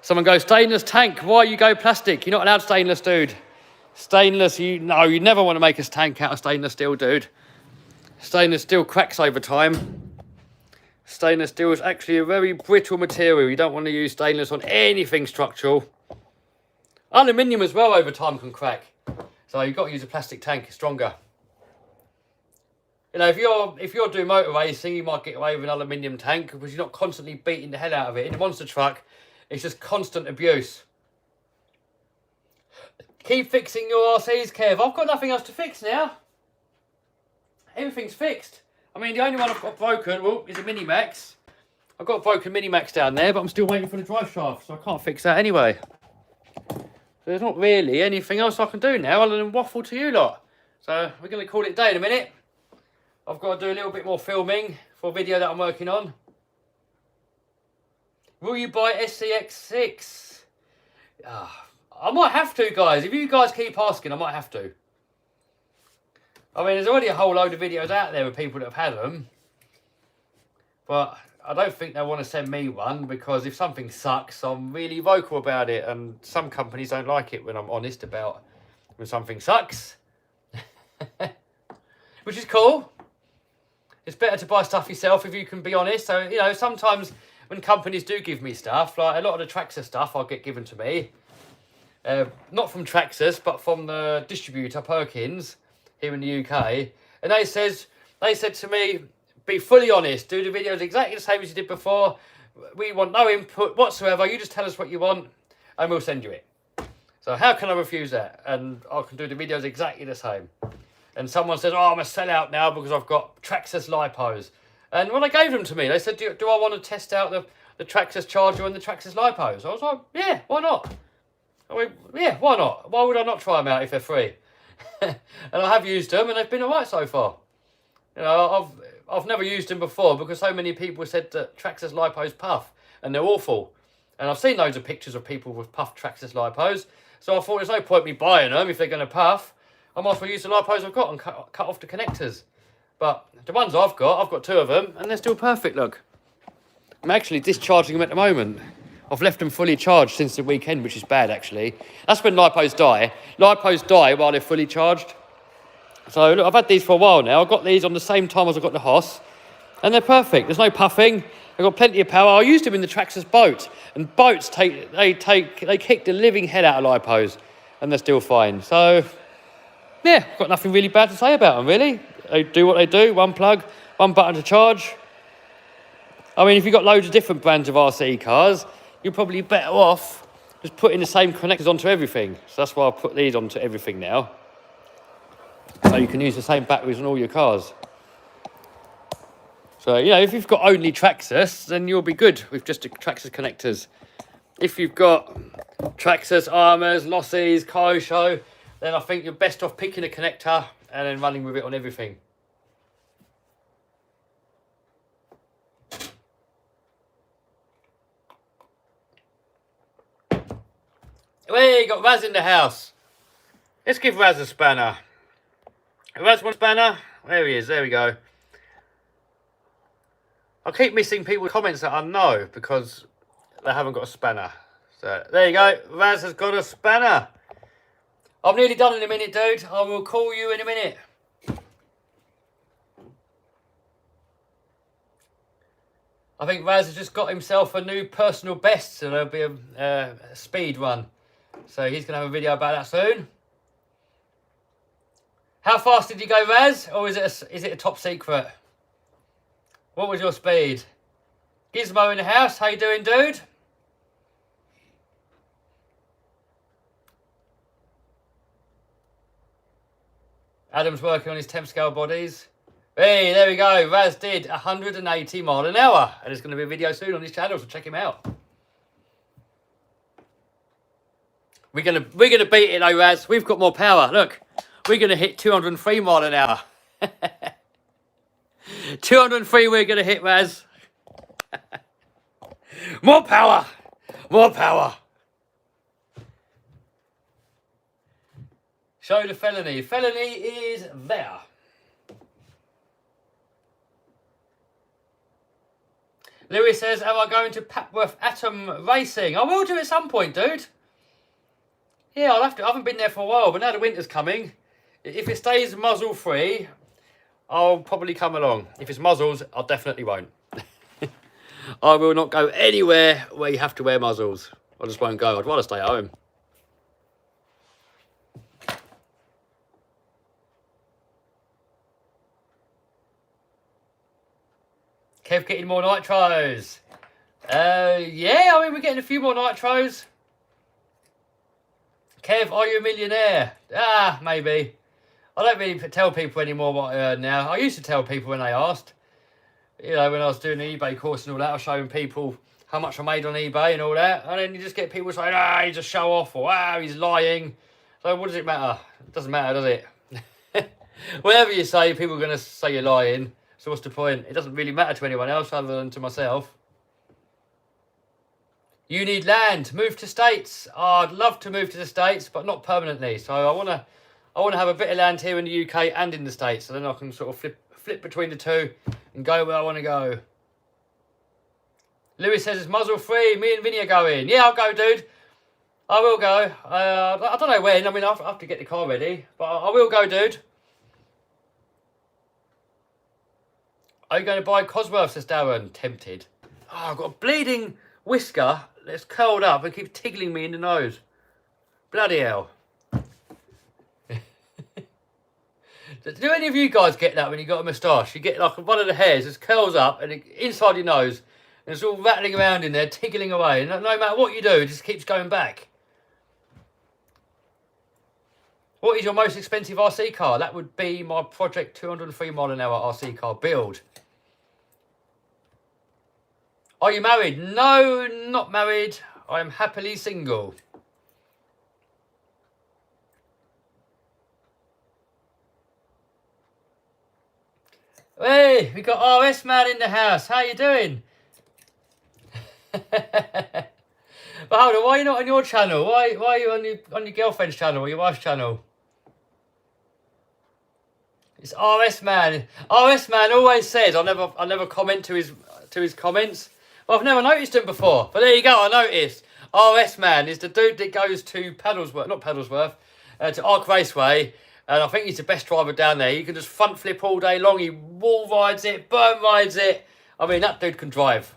Someone goes, stainless tank, why you go plastic? You're not allowed stainless, dude. Stainless, you never want to make a tank out of stainless steel, dude. Stainless steel cracks over time. Stainless steel is actually a very brittle material. You don't want to use stainless on anything structural. Aluminium as well over time can crack. So you've got to use a plastic tank, it's stronger. You know, if you're doing motor racing, you might get away with an aluminium tank because you're not constantly beating the hell out of it. In a monster truck, it's just constant abuse. Keep fixing your RCs, Kev. I've got nothing else to fix now. Everything's fixed. I mean, the only one I've got broken, well, is a Minimax. I've got a broken Minimax down there, but I'm still waiting for the drive shaft, so I can't fix that anyway. So there's not really anything else I can do now other than waffle to you lot. So we're going to call it a day in a minute. I've got to do a little bit more filming for a video that I'm working on. Will you buy SCX6? I might have to, guys. If you guys keep asking, I might have to. I mean, there's already a whole load of videos out there with people that have had them. But I don't think they want to send me one because if something sucks, I'm really vocal about it. And some companies don't like it when I'm honest about when something sucks. Which is cool. It's better to buy stuff yourself if you can be honest. So, you know, sometimes when companies do give me stuff, like a lot of the Traxxas stuff I'll get given to me. Not from Traxxas, but from the distributor, Perkins, here in the UK. And they said to me, be fully honest, do the videos exactly the same as you did before. We want no input whatsoever. You just tell us what you want and we'll send you it. So how can I refuse that? And I can do the videos exactly the same. And someone says, oh, I'm a sellout now because I've got Traxxas lipos. And when I gave them to me, they said, do I want to test out the Traxxas charger and the Traxxas lipos? I was like, yeah, why not? I mean, yeah, why not? Why would I not try them out if they're free? And I have used them and they've been all right so far. You know, I've never used them before because so many people said that Traxxas lipos puff and they're awful. And I've seen loads of pictures of people with puffed Traxxas lipos. So I thought there's no point me buying them if they're going to puff. I might as well use the lipos I've got and cut off the connectors. But the ones I've got 2 of them and they're still perfect, look. I'm actually discharging them at the moment. I've left them fully charged since the weekend, which is bad actually. That's when lipos die. Lipos die while they're fully charged. So look, I've had these for a while now. I got these on the same time as I got the Hoss, and they're perfect. There's no puffing. They've got plenty of power. I used them in the Traxxas boat, and boats they kick the living head out of lipos, and they're still fine. So yeah, I've got nothing really bad to say about them really. They do what they do. One plug, one button to charge. I mean, if you've got loads of different brands of RC cars, you're probably better off just putting the same connectors onto everything. So that's why I put these onto everything now. So you can use the same batteries on all your cars. So, you know, if you've got only Traxxas, then you'll be good with just the Traxxas connectors. If you've got Traxxas, Armours, Lossies, Kosho, then I think you're best off picking a connector and then running with it on everything. We got Raz in the house. Let's give Raz a spanner. Raz one spanner. There he is. There we go. I keep missing people's comments that I know because they haven't got a spanner. So there you go. Raz has got a spanner. I'm nearly done in a minute, dude. I will call you in a minute. I think Raz has just got himself a new personal best, so there'll be a speed run. So he's going to have a video about that soon. How fast did you go, Raz? Or is it a top secret? What was your speed? Gizmo in the house. How you doing, dude? Adam's working on his temp scale bodies. Hey, there we go. Raz did 180 mile an hour. And there's going to be a video soon on his channel, so check him out. We're gonna beat it though, Raz. We've got more power. Look, we're gonna hit 203 mile an hour. 203 we're gonna hit, Raz. More power. More power. Show the felony. Felony is there. Lewis says, am I going to Papworth Atom Racing? I will do at some point, dude. Yeah, I'll have to. I haven't been there for a while, but now the winter's coming. If it stays muzzle free, I'll probably come along. If it's muzzles, I definitely won't. I will not go anywhere where you have to wear muzzles. I just won't go. I'd rather stay at home. Kev getting more nitros. Yeah, I mean, we're getting a few more nitros. Kev, are you a millionaire? Ah, maybe. I don't really tell people anymore what I earn now. I used to tell people when they asked. You know, when I was doing the eBay course and all that, I was showing people how much I made on eBay and all that. And then you just get people saying, ah, he's a show off, or ah, he's lying. So what does it matter? It doesn't matter, does it? Whatever you say, people are going to say you're lying. So what's the point? It doesn't really matter to anyone else other than to myself. You need land. Move to States. Oh, I'd love to move to the States, but not permanently. So I want to have a bit of land here in the UK and in the States, so then I can sort of flip between the two and go where I want to go. Lewis says it's muzzle free. Me and Vinny are going. Yeah, I'll go, dude. I will go. I don't know when. I mean, I have to get the car ready, but I will go, dude. Are you going to buy Cosworth, says Darren? Tempted. Oh, I've got a bleeding whisker that's curled up and keeps tickling me in the nose. Bloody hell. Do any of you guys get that when you got a moustache? You get like one of the hairs just curls up and inside your nose and it's all rattling around in there, tickling away. And no matter what you do, it just keeps going back. What is your most expensive RC car? That would be my Project 203 mile an hour RC car build. Are you married? No, not married. I am happily single. Hey, we got RS Man in the house. How you doing? But hold on, why are you not on your channel? Why are you on your girlfriend's channel or your wife's channel? It's RS Man. RS Man always says I never comment to his comments. Well, I've never noticed him before. But there you go, I noticed. RS Man is the dude that goes to to Arc Raceway, and I think he's the best driver down there. You can just front flip all day long. He wall rides it, burn rides it. I mean, that dude can drive.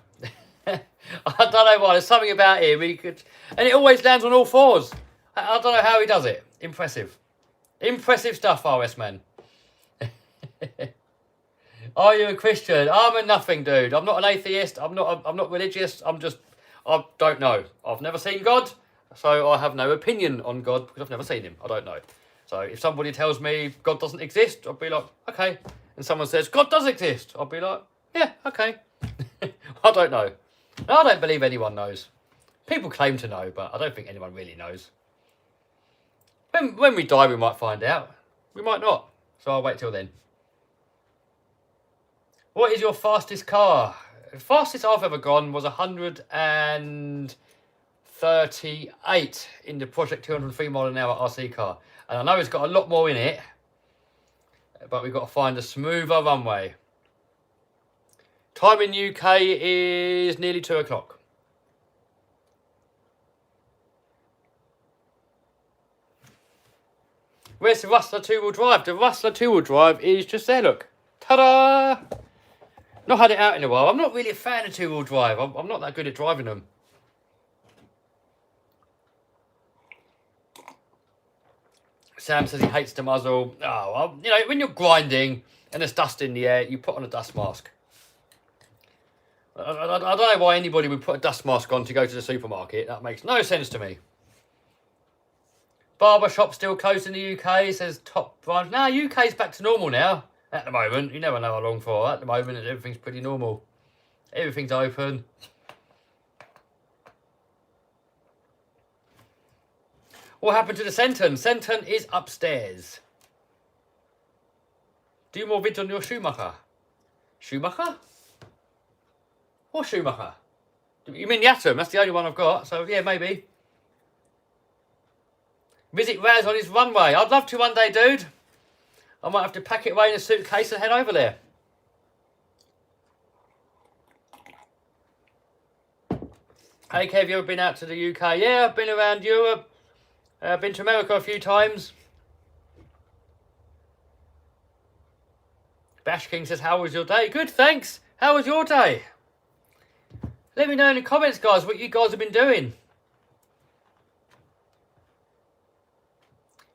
I don't know why. There's something about him. And it always lands on all fours. I don't know how he does it. Impressive. Impressive stuff, RS Man. Are you a Christian? I'm a nothing, dude. I'm not an atheist. I'm not religious. I don't know. I've never seen God, so I have no opinion on God because I've never seen him. I don't know. So if somebody tells me God doesn't exist, I'll be like, okay. And someone says God does exist, I'll be like, yeah, okay. I don't know. I don't believe anyone knows. People claim to know, but I don't think anyone really knows. When we die, we might find out. We might not. So I'll wait till then. What is your fastest car? The fastest I've ever gone was 138 in the Project 203 mile an hour RC car. And I know it's got a lot more in it, but we've got to find a smoother runway. Time in UK is nearly 2 o'clock. Where's the Rustler 2-wheel drive? The Rustler 2-wheel drive is just there, look. Ta-da! Not had it out in a while. I'm not really a fan of 2-wheel drive. I'm not that good at driving them. Sam says he hates the muzzle. Oh, well, you know, when you're grinding and there's dust in the air, you put on a dust mask. I don't know why anybody would put a dust mask on to go to the supermarket. That makes no sense to me. Barber shop still closed in the UK, says Top Branch. Now, UK's back to normal now. At the moment, you never know how long for. At the moment, everything's pretty normal. Everything's open. What happened to the Senton? Senton is upstairs. Do more vids on your Schumacher. Schumacher? What Schumacher? You mean the Atom? That's the only one I've got. So, yeah, maybe. Visit Raz on his runway. I'd love to one day, dude. I might have to pack it away in a suitcase and head over there. Hey, Kev, you ever been out to the UK? Yeah, I've been around Europe. I've been to America a few times. Bash King says, how was your day? Good, thanks. How was your day? Let me know in the comments, guys, what you guys have been doing.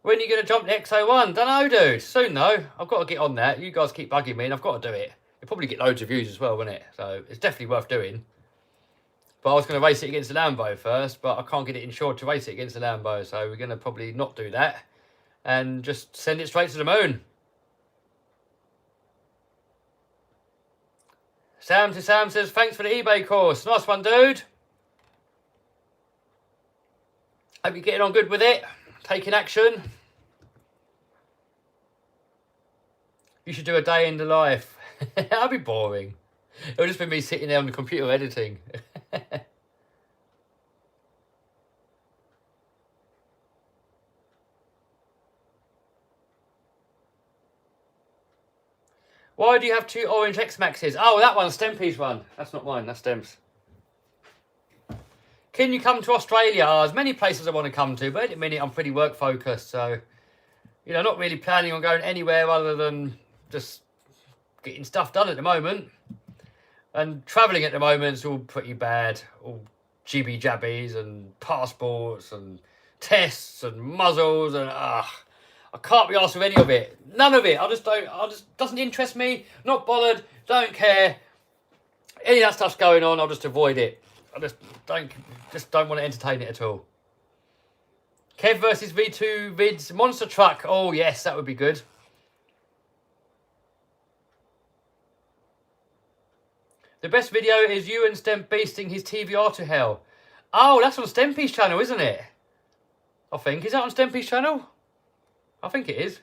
When are you going to jump the XO1? Don't know, dude. Soon, though. I've got to get on that. You guys keep bugging me, and I've got to do it. You'll probably get loads of views as well, won't it? So it's definitely worth doing. But I was going to race it against the Lambo first, but I can't get it insured to race it against the Lambo. So we're going to probably not do that and just send it straight to the moon. Sam says, thanks for the eBay course. Nice one, dude. Hope you're getting on good with it. Taking action. You should do a day in the life. That'd be boring. It'll just be me sitting there on the computer editing. Why do you have 2 orange X-Maxes? Oh, that one's Stempy's one. That's not mine, that's Stem's. Can you come to Australia? There's many places I want to come to, but at the minute I'm pretty work focused, so you know, not really planning on going anywhere other than just getting stuff done at the moment. And travelling at the moment is all pretty bad, all jibby jabbies and passports and tests and muzzles and I can't be asked with any of it. None of it. I just doesn't interest me. Not bothered. Don't care. Any of that stuff's going on, I'll just avoid it. I just don't want to entertain it at all. Kev versus V2 vids. Monster truck. Oh, yes, that would be good. The best video is you and Stemp beasting his TVR to hell. Oh, that's on Stempy's channel, isn't it? I think. Is that on Stempy's channel? I think it is.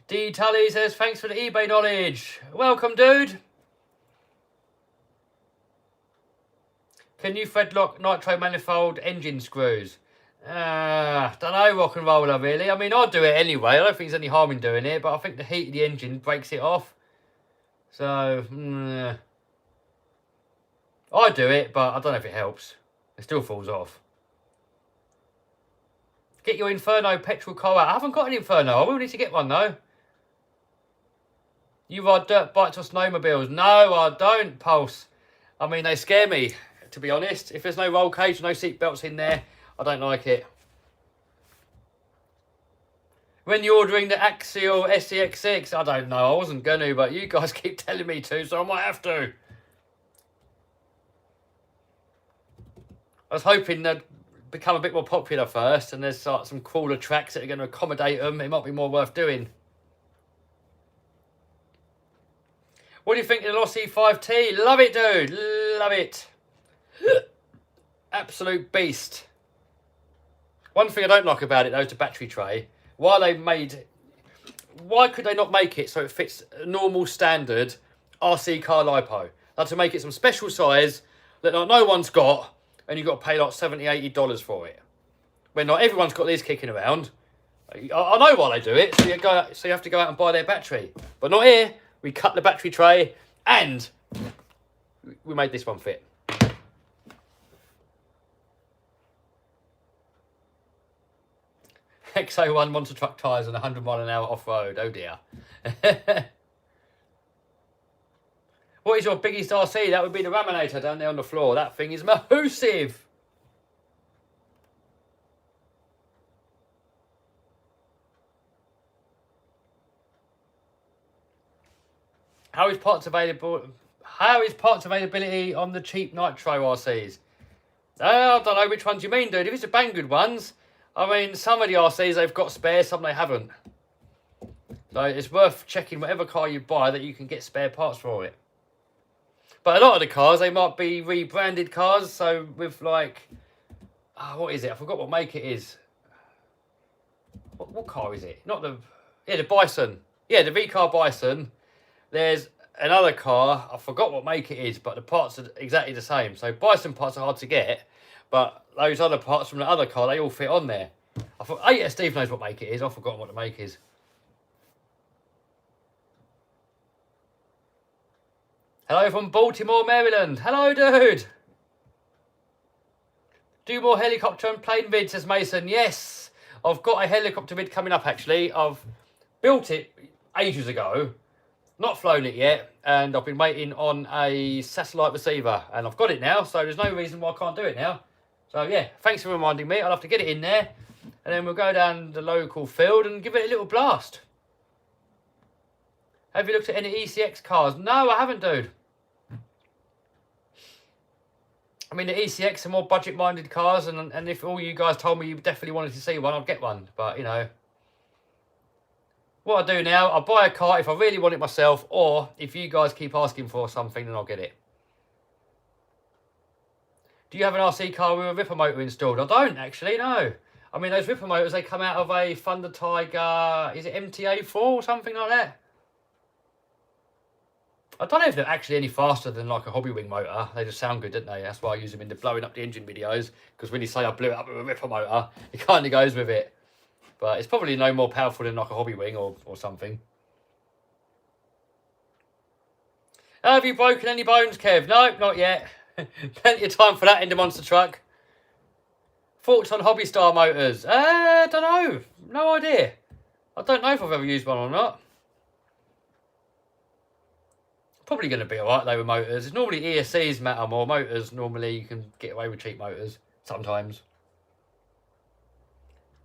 D Tully says, thanks for the eBay knowledge. Welcome, dude. Can you thread lock nitro manifold engine screws? Don't know, rock and roller, really. I mean, I'd do it anyway. I don't think there's any harm in doing it, but I think the heat of the engine breaks it off. So, I do it, but I don't know if it helps. It still falls off. Get your Inferno petrol car out. I haven't got an Inferno. I will need to get one, though. You ride dirt bikes or snowmobiles? No, I don't, Pulse. I mean, they scare me, to be honest. If there's no roll cage, no seat belts in there, I don't like it. When you're ordering the Axial SEX6, I don't know. I wasn't going to, but you guys keep telling me to, so I might have to. I was hoping they'd become a bit more popular first, and there's like, some cooler tracks that are going to accommodate them. It might be more worth doing. What do you think of the Lossy 5T? Love it, dude. Love it. Absolute beast. One thing I don't like about it, though, is the battery tray. Why could they not make it so it fits a normal standard RC car lipo? Like to make it some special size that like, no one's got, and you've got to pay like $70, $80 for it. When not everyone's got these kicking around. I know why they do it, so you have to go out and buy their battery. But not here. We cut the battery tray and we made this one fit. X01 monster truck tyres and 100 mile an hour off-road. Oh dear. What is your biggest RC? That would be the Raminator down there on the floor. That thing is massive. How is parts availability on the cheap nitro RCs? I don't know which ones you mean, dude. If it's the Banggood ones, I mean, some of the RCs, they've got spare, some they haven't. So it's worth checking whatever car you buy that you can get spare parts for it. But a lot of the cars, they might be rebranded cars. So with like, what is it? I forgot what make it is. What car is it? Not the, the Bison. Yeah, the V-Car Bison. There's another car, I forgot what make it is, but the parts are exactly the same. So Bison parts are hard to get, but those other parts from the other car, they all fit on there. I thought, oh yeah, Steve knows what make it is. I've forgotten what the make is. Hello from Baltimore, Maryland. Hello, dude. Do more helicopter and plane vids, says Mason. Yes, I've got a helicopter vid coming up, actually. I've built it ages ago. Not flown it yet, and I've been waiting on a satellite receiver, and I've got it now, so there's no reason why I can't do it now. So yeah, thanks for reminding me. I'll have to get it in there, and then we'll go down the local field and give it a little blast. Have you looked at any ECX cars? No, I haven't, dude. I mean, the ECX are more budget-minded cars, and if all you guys told me you definitely wanted to see one, I'd get one, but, you know. What I do now, I buy a car if I really want it myself, or if you guys keep asking for something, then I'll get it. Do you have an RC car with a ripper motor installed? I don't, actually, no. I mean, those ripper motors, they come out of a Thunder Tiger, is it MTA4 or something like that? I don't know if they're actually any faster than like a hobby wing motor. They just sound good, don't they? That's why I use them in the blowing up the engine videos, because when you say I blew it up with a ripper motor, it kind of goes with it. But it's probably no more powerful than like a hobby wing or something. Have you broken any bones, Kev? No, not yet. Plenty of time for that in the monster truck. Thoughts on Hobby Star motors? Don't know. No idea. I don't know if I've ever used one or not. Probably going to be alright though with motors. It's normally ESCs matter more. Motors, normally you can get away with cheap motors. Sometimes.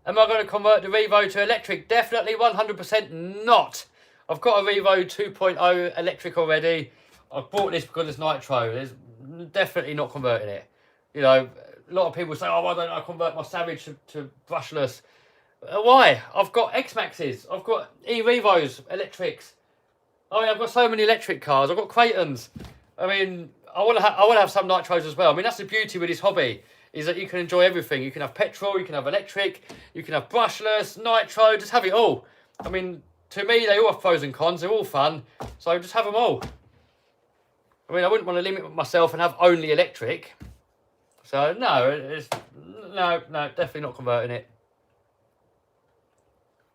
Am I going to convert the Revo to electric? Definitely 100% not. I've got a Revo 2.0 electric already. I've bought this because it's nitro. There's definitely not converting it. You know, a lot of people say, oh, why don't I convert my Savage to brushless? Why? I've got X-Maxes. I've got E-Revos, electrics. I mean, I've got so many electric cars. I've got Craytons. I mean, I want to have some nitros as well. I mean, that's the beauty with this hobby, is that you can enjoy everything. You can have petrol, you can have electric, you can have brushless, nitro, just have it all. I mean, to me, they all have pros and cons. They're all fun. So just have them all. I mean, I wouldn't want to limit myself and have only electric. So, no, no, definitely not converting it.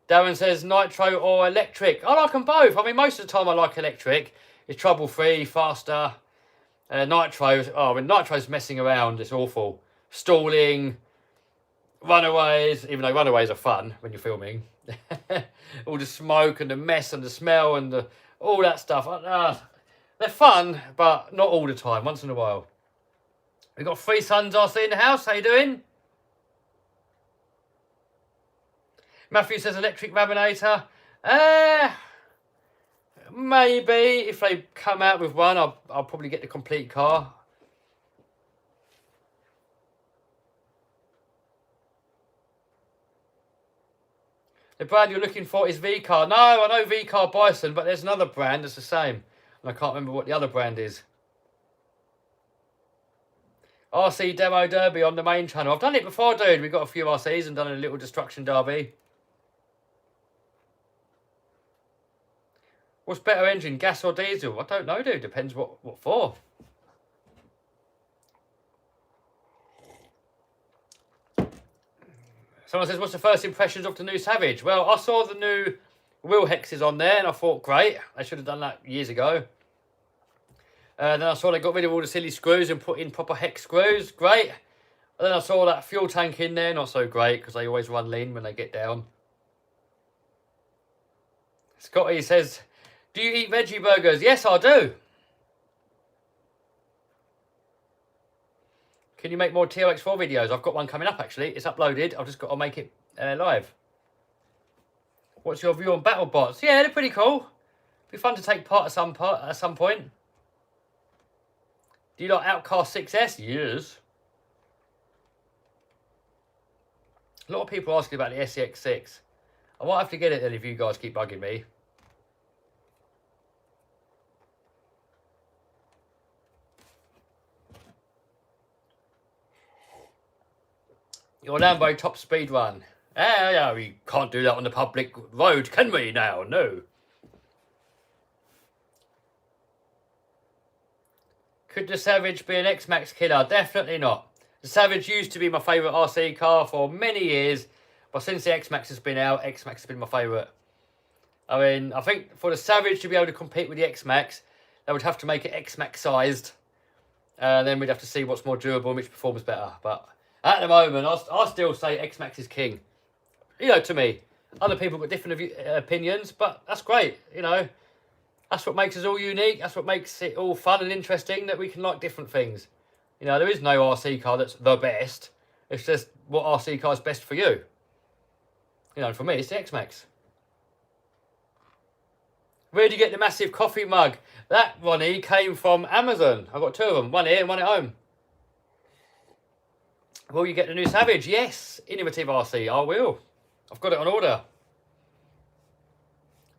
Darren says nitro or electric. I like them both. I mean, most of the time I like electric. It's trouble-free, faster. Nitro's messing around. It's awful. Stalling, runaways, even though runaways are fun when you're filming. All the smoke and the mess and the smell and all that stuff. They're fun, but not all the time. Once in a while. We've got 3 sons RC in the house. How you doing? Matthew says electric laminator. Maybe if they come out with one, I'll probably get the complete car. The brand you're looking for is V-Car. No, I know V-Car Bison, but there's another brand that's the same. And I can't remember what the other brand is. RC Demo Derby on the main channel. I've done it before, dude. We've got a few RCs and done a little destruction derby. What's better engine, gas or diesel? I don't know, dude. Depends what for. Someone says, what's the first impressions of the new Savage? Well, I saw the new wheel hexes on there and I thought, great. They should have done that years ago. Then I saw they got rid of all the silly screws and put in proper hex screws. Great. And then I saw that fuel tank in there. Not so great because they always run lean when they get down. Scotty says, do you eat veggie burgers? Yes, I do. Can you make more TRX4 videos? I've got one coming up, actually. It's uploaded. I've just got to make it live. What's your view on battle bots? Yeah, they're pretty cool. Be fun to take part at some point. Do you like Outcast 6S? Yes. A lot of people are asking about the SEX6. I might have to get it then if you guys keep bugging me. Your Lambo top speed run. Yeah, we can't do that on the public road, can we now? No. Could the Savage be an X-Max killer? Definitely not. The Savage used to be my favourite RC car for many years, but since the X-Max has been out, X-Max has been my favourite. I mean, I think for the Savage to be able to compete with the X-Max, they would have to make it X-Max sized. Then we'd have to see what's more durable and which performs better. But at the moment, I still say X-Max is king. You know, to me. Other people got different opinions, but that's great, you know. That's what makes us all unique. That's what makes it all fun and interesting, that we can like different things. You know, there is no RC car that's the best. It's just what RC car is best for you. You know, for me, it's the X-Max. Where did you get the massive coffee mug? That, Ronnie, came from Amazon. I've got 2 of them. One here and one at home. Will you get the new Savage? Yes. Innovative RC. I will. I've got it on order.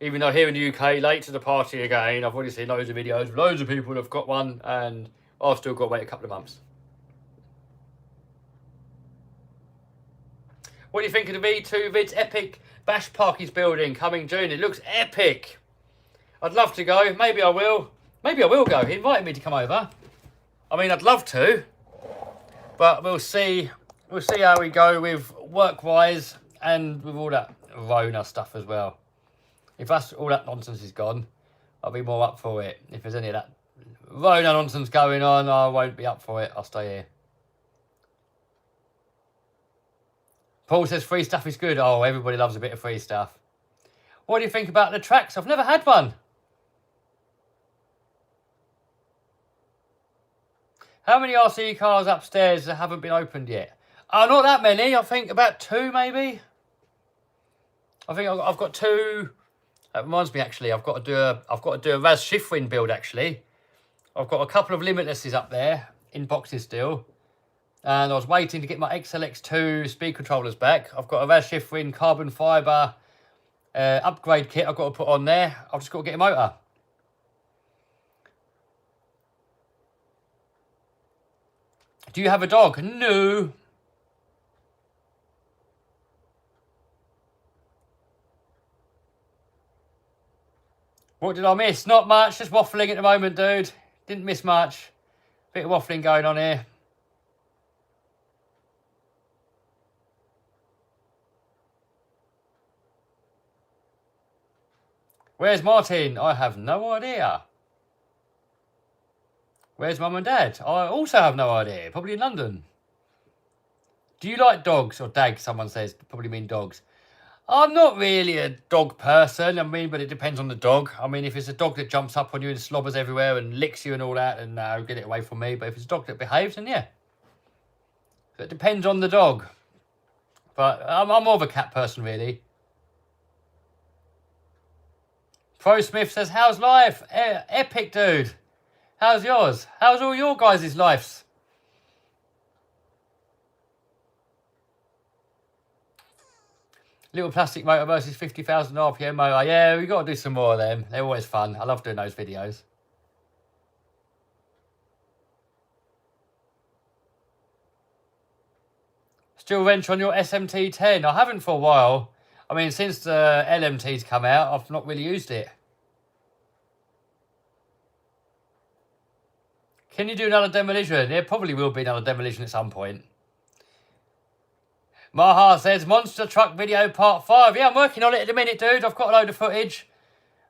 Even though here in the UK, late to the party again, I've already seen loads of videos, loads of people have got one, and I've still got to wait a couple of months. What do you think of the V2 Vid's epic bash park he's building coming June? It looks epic. I'd love to go. Maybe I will. Maybe I will go. He invited me to come over. I mean, I'd love to, but we'll see. We'll see how we go with work-wise and with all that Rona stuff as well. If that's all that nonsense is gone, I'll be more up for it. If there's any of that Rona nonsense going on, I won't be up for it. I'll stay here. Paul says free stuff is good. Oh, everybody loves a bit of free stuff. What do you think about the tracks? I've never had one. How many RC cars upstairs that haven't been opened yet? Oh, not that many. I think about 2 maybe. I think I've got 2. That reminds me, actually, I've got to do a Raz Shiftwind build, actually. I've got a couple of Limitlesses up there in boxes still. And I was waiting to get my XLX2 speed controllers back. I've got a Raz Shiftwind carbon fibre upgrade kit I've got to put on there. I've just got to get a motor. Do you have a dog? No. What did I miss? Not much. Just waffling at the moment, dude. Didn't miss much. Bit of waffling going on here. Where's Martin? I have no idea. Where's Mum and Dad? I also have no idea. Probably in London. Do you like dogs? Or dag, someone says. Probably mean dogs. I'm not really a dog person. I mean, but it depends on the dog. I mean, if it's a dog that jumps up on you and slobbers everywhere and licks you and all that, then no, get it away from me. But if it's a dog that behaves, then yeah. So it depends on the dog. But I'm more of a cat person, really. Pro Smith says, how's life? Epic, dude. How's yours? How's all your guys' lives? Little plastic motor versus 50,000 RPM motor. Yeah, we got to do some more of them. They're always fun. I love doing those videos. Still wrench on your SMT10? I haven't for a while. I mean, since the LMT's come out, I've not really used it. Can you do another demolition? There probably will be another demolition at some point. Maha says, Monster Truck video part 5. Yeah, I'm working on it at the minute, dude. I've got a load of footage.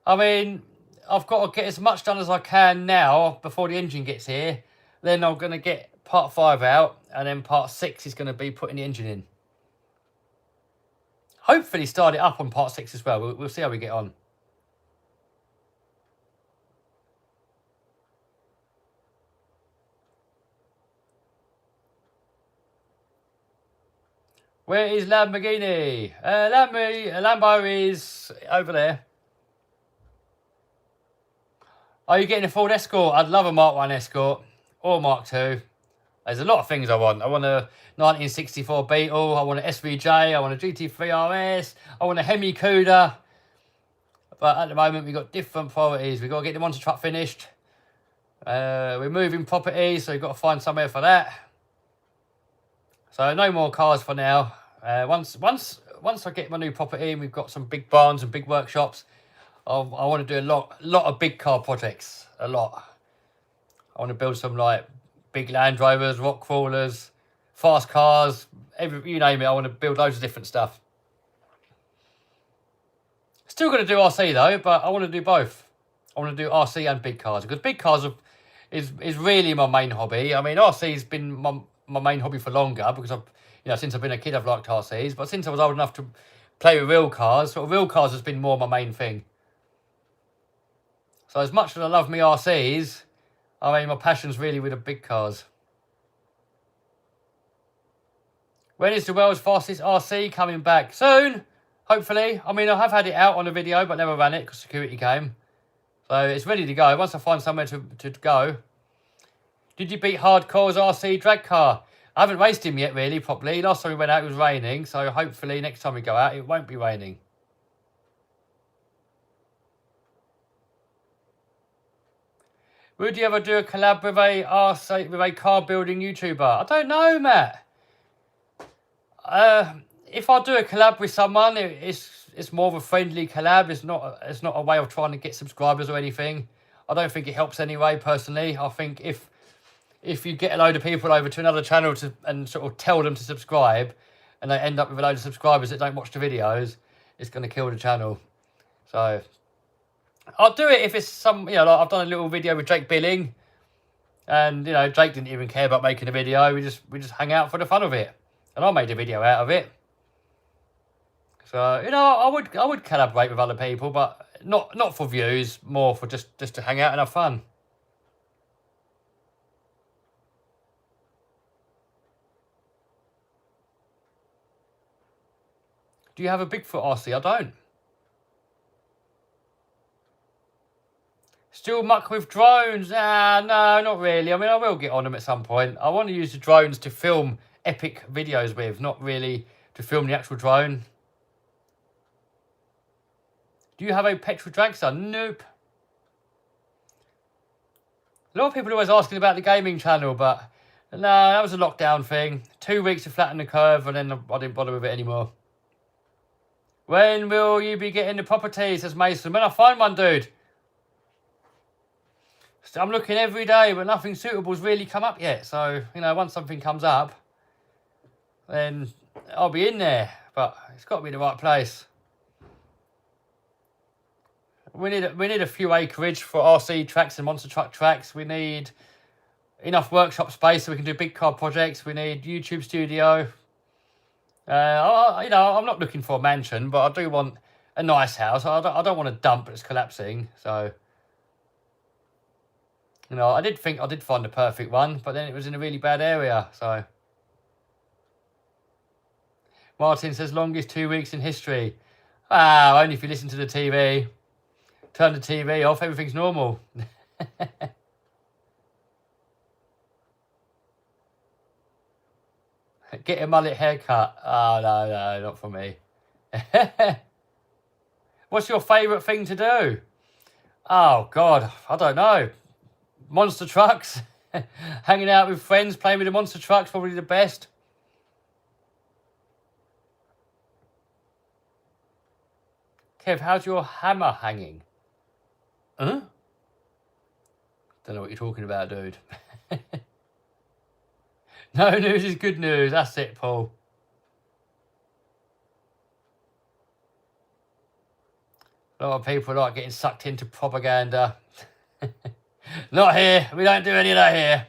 I mean, I've got to get as much done as I can now before the engine gets here. Then I'm going to get part 5 out. And then part 6 is going to be putting the engine in. Hopefully start it up on part 6 as well. We'll see how we get on. Where is Lamborghini? Lambo is over there. Are you getting a Ford Escort? I'd love a Mark 1 Escort or Mark 2. There's a lot of things I want. I want a 1964 Beetle. I want an SVJ. I want a GT3 RS. I want a Hemi Cuda. But at the moment, we've got different priorities. We've got to get the monster truck finished. We're moving property, so we've got to find somewhere for that. So no more cars for now. Once I get my new property and we've got some big barns and big workshops, I want to do a lot of big car projects. A lot. I want to build some like big Land Rovers, rock crawlers, fast cars, you name it. I want to build loads of different stuff. Still going to do RC though, but I want to do both. I want to do RC and big cars because big cars is really my main hobby. I mean, RC's been my main hobby for longer because since I've been a kid I've liked RCs, but since I was old enough to play with real cars, sort of real cars has been more my main thing. So as much as I love me RCs, I mean my passion's really with the big cars. When is the world's fastest RC coming back? Soon, hopefully. I mean I have had it out on a video but never ran it because security came. So it's ready to go once I find somewhere to go. Did you beat Hardcore's RC drag car? I haven't raced him yet, really, properly. Last time we went out, it was raining. So hopefully next time we go out, it won't be raining. Would you ever do a collab with a car building YouTuber? I don't know, Matt. If I do a collab with someone, it's more of a friendly collab. It's not a way of trying to get subscribers or anything. I don't think it helps anyway, personally. I think if you get a load of people over to another channel and sort of tell them to subscribe and they end up with a load of subscribers that don't watch the videos, it's going to kill the channel. So I'll do it if it's some, like I've done a little video with Jake Billing and, Jake didn't even care about making a video. We just hang out for the fun of it. And I made a video out of it. So, I would collaborate with other people, but not for views, more for just to hang out and have fun. Do you have a Bigfoot RC? I don't. Still muck with drones? No, not really. I mean, I will get on them at some point. I want to use the drones to film epic videos with, not really to film the actual drone. Do you have a petrol dragster? Nope. A lot of people are always asking about the gaming channel, but no, that was a lockdown thing. 2 weeks to flatten the curve, and then I didn't bother with it anymore. When will you be getting the property, says Mason? When I find one, dude. I'm looking every day, but nothing suitable's really come up yet. So, you know, once something comes up, then I'll be in there. But it's got to be the right place. We need a few acreage for RC tracks and monster truck tracks. We need enough workshop space so we can do big car projects. We need YouTube studio. You know, I'm not looking for a mansion, but I do want a nice house. I don't want a dump that's collapsing. So, you know, I did think I did find the perfect one, but then it was in a really bad area. So, Martin says longest 2 weeks in history. Ah, only if you listen to the TV. Turn the TV off, everything's normal. Get a mullet haircut. Oh, no, not for me. What's your favourite thing to do? Oh, God, I don't know. Monster trucks. Hanging out with friends, playing with the monster trucks, probably the best. Kev, how's your hammer hanging? Huh? Don't know what you're talking about, dude. No news is good news. That's it, Paul. A lot of people like getting sucked into propaganda. Not here. We don't do any of that here.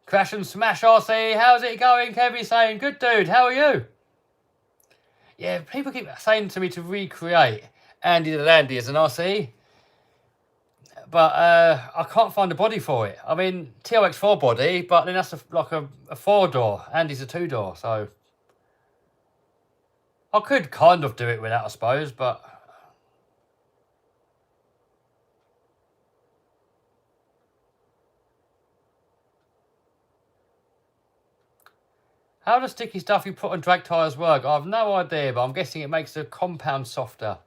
Crash and Smash RC. How's it going? Kevin's saying, good dude. How are you? Yeah, people keep saying to me to recreate Andy the Landy as an RC. But I can't find a body for it. I mean, TRX4 body, but then that's like a 4-door. Andy's a 2-door, so... I could kind of do it with that, I suppose, but... How does sticky stuff you put on drag tyres work? I have no idea, but I'm guessing it makes the compound softer.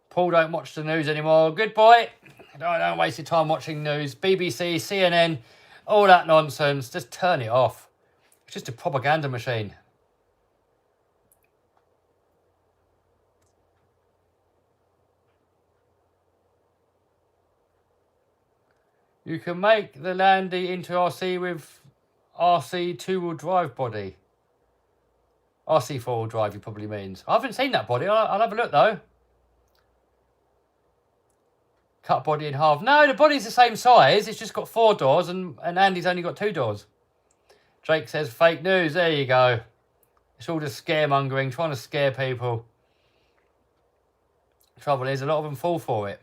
Paul don't watch the news anymore. Good boy. Don't waste your time watching news. BBC, CNN, all that nonsense. Just turn it off. It's just a propaganda machine. You can make the Landy into RC with RC 2-wheel drive body. RC 4-wheel drive, he probably means. I haven't seen that body. I'll have a look, though. Cut body in half. No, the body's the same size. It's just got 4 doors and Andy's only got 2 doors. Drake says fake news. There you go. It's all just scaremongering, trying to scare people. The trouble is, a lot of them fall for it.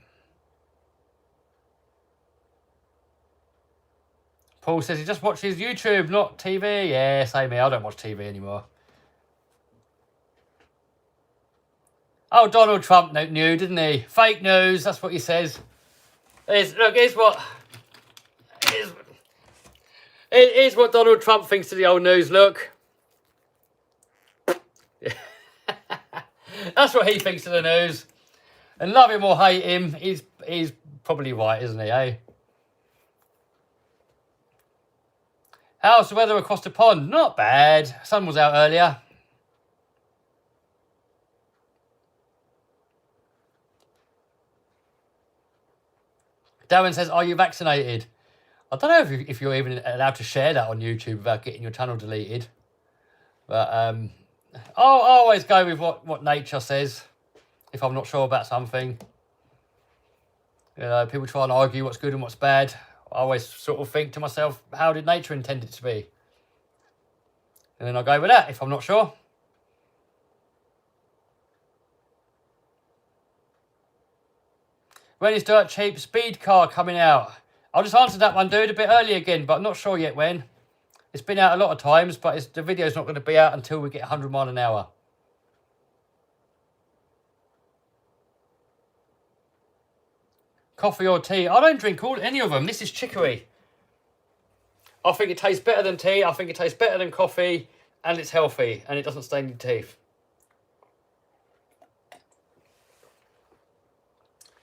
Paul says he just watches YouTube, not TV. Yeah, same here. I don't watch TV anymore. Oh, Donald Trump knew, didn't he? Fake news, that's what he says. Here's what Donald Trump thinks of the old news, look. That's what he thinks of the news. And love him or hate him, he's probably right, isn't he, eh? How's the weather across the pond? Not bad. Sun was out earlier. Darren says, are you vaccinated? I don't know if you're even allowed to share that on YouTube without getting your channel deleted. But I'll always go with what nature says if I'm not sure about something. You know, people try and argue what's good and what's bad. I always sort of think to myself, how did nature intend it to be? And then I go with that if I'm not sure. When is Dirt Cheap Speed Car coming out? I just answered that one, dude, a bit early again, but I'm not sure yet when. It's been out a lot of times, but the video's not going to be out until we get 100 miles an hour. Coffee or tea? I don't drink any of them. This is chicory. I think it tastes better than tea. I think it tastes better than coffee. And it's healthy. And it doesn't stain your teeth.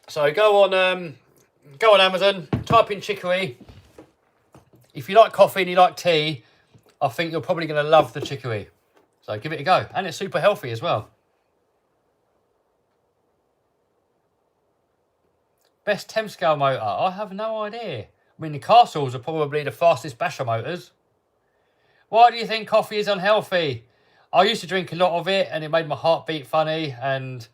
So go on Amazon. Type in chicory. If you like coffee and you like tea, I think you're probably going to love the chicory. So give it a go. And it's super healthy as well. Best 10 scale motor? I have no idea. I mean, the Castles are probably the fastest basher motors. Why do you think coffee is unhealthy? I used to drink a lot of it and it made my heart beat funny, and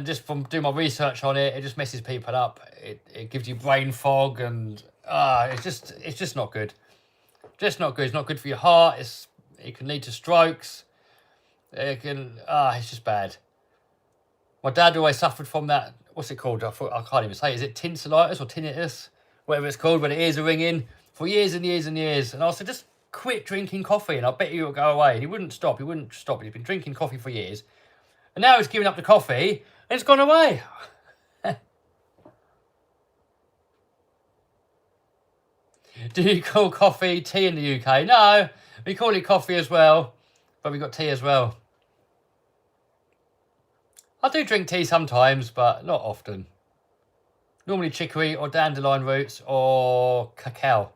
just from doing my research on it, it just messes people up. It gives you brain fog, and it's just not good. Just not good. It's not good for your heart. It can lead to strokes. It's just bad. My dad always suffered from that. What's it called? I can't even say. Is it tinselitis or tinnitus? Whatever it's called, when the ears are ringing for years and years and years. And I said, just quit drinking coffee and I bet you it'll go away. And he wouldn't stop. He'd been drinking coffee for years. And now he's giving up the coffee and it's gone away. Do you call coffee tea in the UK? No, we call it coffee as well, but we got tea as well. I do drink tea sometimes, but not often. Normally chicory or dandelion roots or cacao.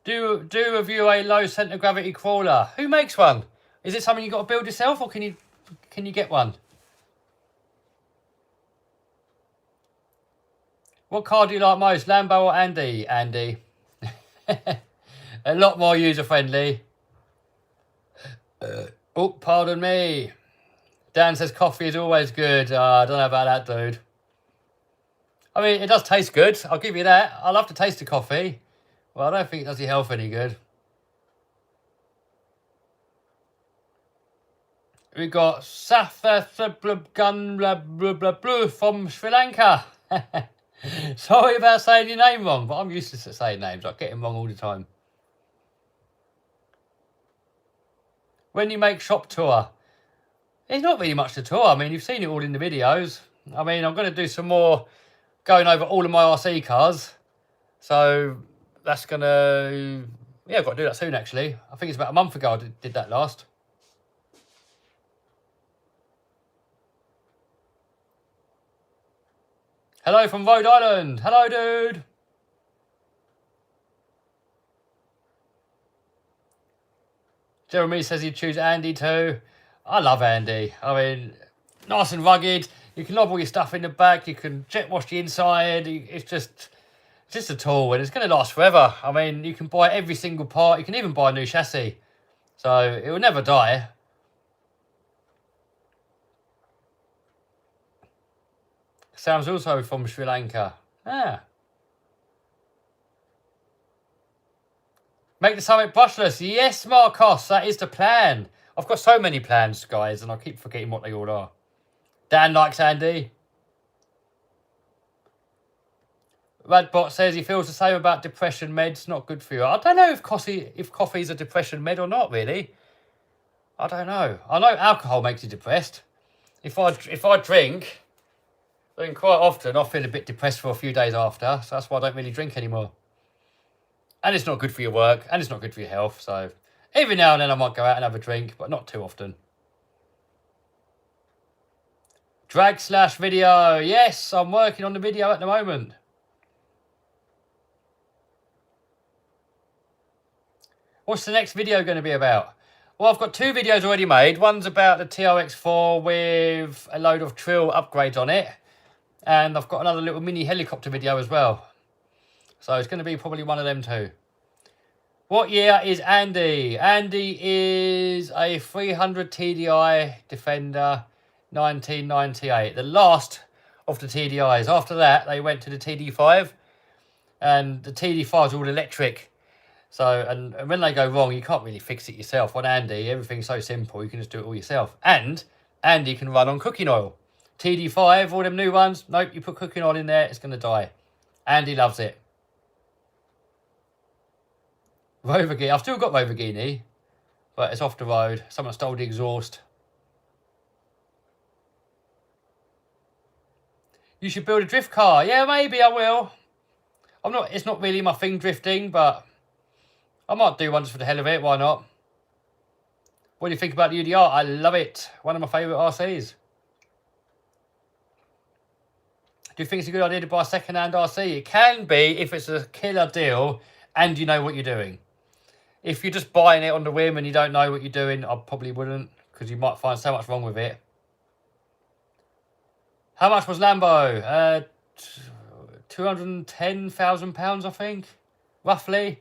Do review a low centre gravity crawler. Who makes one? Is it something you got to build yourself, or can you get one? What car do you like most, Lambo or Andy? Andy. A lot more user friendly. Oh, pardon me. Dan says coffee is always good. I don't know about that, dude. I mean, it does taste good. I'll give you that. I love the taste of coffee. Well, I don't think it does your health any good. We got Safa from Sri Lanka. Sorry about saying your name wrong, but I'm used to saying names. I get them wrong all the time. When you make shop tour, there's not really much to tour. I mean, you've seen it all in the videos. I mean, I'm going to do some more going over all of my RC cars. So that's going to... Yeah, I've got to do that soon, actually. I think it's about a month ago I did that last. Hello from Rhode Island. Hello, dude. Jeremy says he'd choose Andy too. I love Andy. I mean, nice and rugged. You can lob all your stuff in the back. You can jet wash the inside. It's just a tool, and it's going to last forever. I mean, you can buy every single part. You can even buy a new chassis. So it will never die. Sam's also from Sri Lanka. Make the Summit brushless. Yes, Marcos, that is the plan. I've got so many plans, guys, and I keep forgetting what they all are. Dan likes Andy. Radbot says he feels the same about depression meds. Not good for you. I don't know if coffee's a depression med or not, really. I don't know. I know alcohol makes you depressed. If I drink... then quite often I feel a bit depressed for a few days after, so that's why I don't really drink anymore. And it's not good for your work, and it's not good for your health, so every now and then I might go out and have a drink, but not too often. Drag/video. Yes, I'm working on the video at the moment. What's the next video going to be about? Well, I've got 2 videos already made. One's about the TRX4 with a load of Trill upgrades on it. And I've got another little mini helicopter video as well. So it's going to be probably one of them too. What year is Andy? Andy is a 300 TDI Defender 1998. The last of the TDIs. After that, they went to the TD5. And the TD5 is all electric. So, and when they go wrong, you can't really fix it yourself. On Andy, everything's so simple. You can just do it all yourself. And Andy can run on cooking oil. TD5, all them new ones, nope, you put cooking oil in there, it's going to die. Andy loves it. Rovergini, I've still got Rovergini, but it's off the road. Someone stole the exhaust. You should build a drift car. Yeah, maybe I will. It's not really my thing, drifting, but I might do one just for the hell of it, why not? What do you think about the UDR? I love it. One of my favourite RCs. Do you think it's a good idea to buy a second-hand RC? It can be if it's a killer deal and you know what you're doing. If you're just buying it on the whim and you don't know what you're doing, I probably wouldn't. because you might find so much wrong with it. How much was Lambo? £210,000, I think, roughly.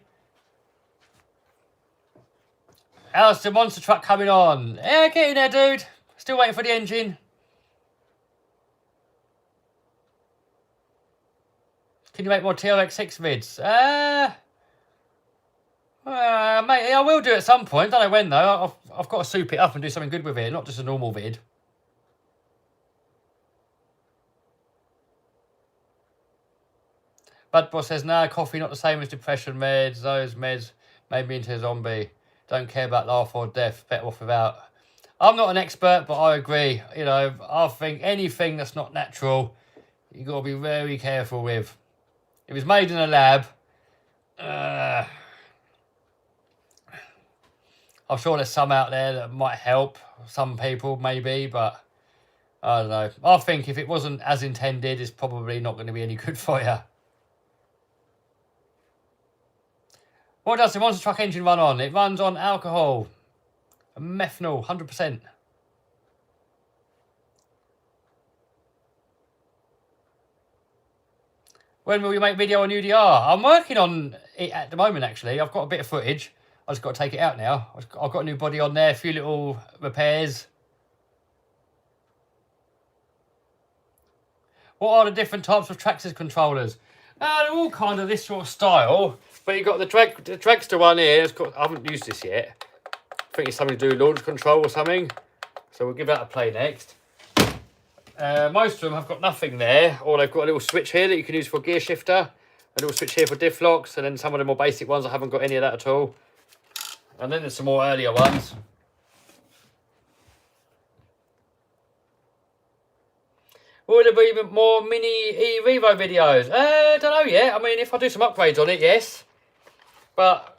How's the monster truck coming on? Yeah, get in there, dude. Still waiting for the engine. Can you make more TRX6 vids? Mate, I will do it at some point. Don't know when though. I've got to soup it up and do something good with it, not just a normal vid. Bad Boss says, no, coffee not the same as depression meds. Those meds made me into a zombie. Don't care about life or death. Better off without. I'm not an expert, but I agree. You know, I think anything that's not natural, you got to be very careful with. If it's made in a lab, I'm sure there's some out there that might help. Some people, maybe, but I don't know. I think if it wasn't as intended, it's probably not going to be any good for you. What does the monster truck engine run on? It runs on alcohol. Methanol, 100%. When will you make video on UDR? I'm working on it at the moment, actually. I've got a bit of footage. I just got to take it out now. I've got a new body on there, a few little repairs. What are the different types of Traxxas controllers? They're all kind of this sort of style. But you've got the dragster one here. I haven't used this yet. I think it's something to do with launch control or something. So we'll give that a play next. Most of them have got nothing there. Or they've got a little switch here that you can use for gear shifter. A little switch here for diff locks. And then some of the more basic ones, I haven't got any of that at all. And then there's some more earlier ones. Will there be even more mini E-Revo videos? Don't know yet. I mean, if I do some upgrades on it, yes. But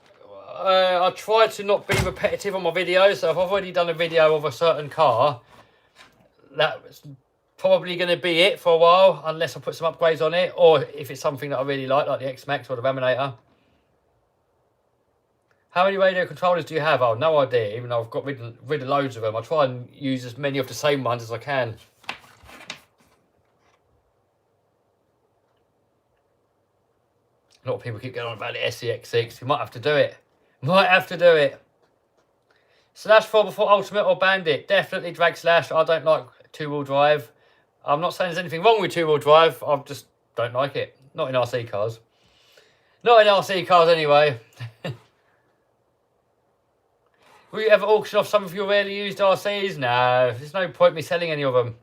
I try to not be repetitive on my videos. So if I've already done a video of a certain car, that's probably going to be it for a while, unless I put some upgrades on it. Or if it's something that I really like the X-Max or the Raminator. How many radio controllers do you have? Oh, no idea. Even though I've got rid of loads of them. I try and use as many of the same ones as I can. A lot of people keep going on about the SEX6. You might have to do it. Might have to do it. Slash 4x4 Ultimate or Bandit? Definitely drag Slash. I don't like two-wheel drive. I'm not saying there's anything wrong with two-wheel drive. I just don't like it. Not in RC cars. Not in RC cars anyway. Will you ever auction off some of your rarely used RCs? No. There's no point me selling any of them.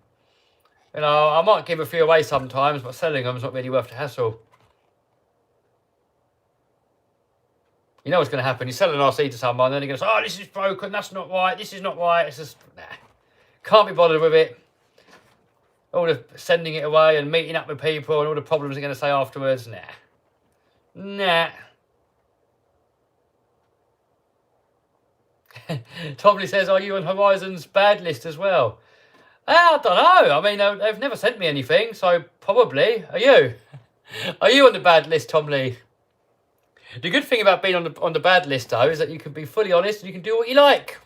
You know, I might give a few away sometimes, but selling them is not really worth the hassle. You know what's going to happen. You sell an RC to someone, then they're going to say, oh, this is broken, that's not right, this is not right. It's just, nah. Can't be bothered with it. All the sending it away and meeting up with people and all the problems they're going to say afterwards, nah. Nah. Tomley says, are you on Horizon's bad list as well? I don't know. I mean, they've never sent me anything, so probably. Are you? Are you on the bad list, Tomley? The good thing about being on the bad list, though, is that you can be fully honest and you can do what you like.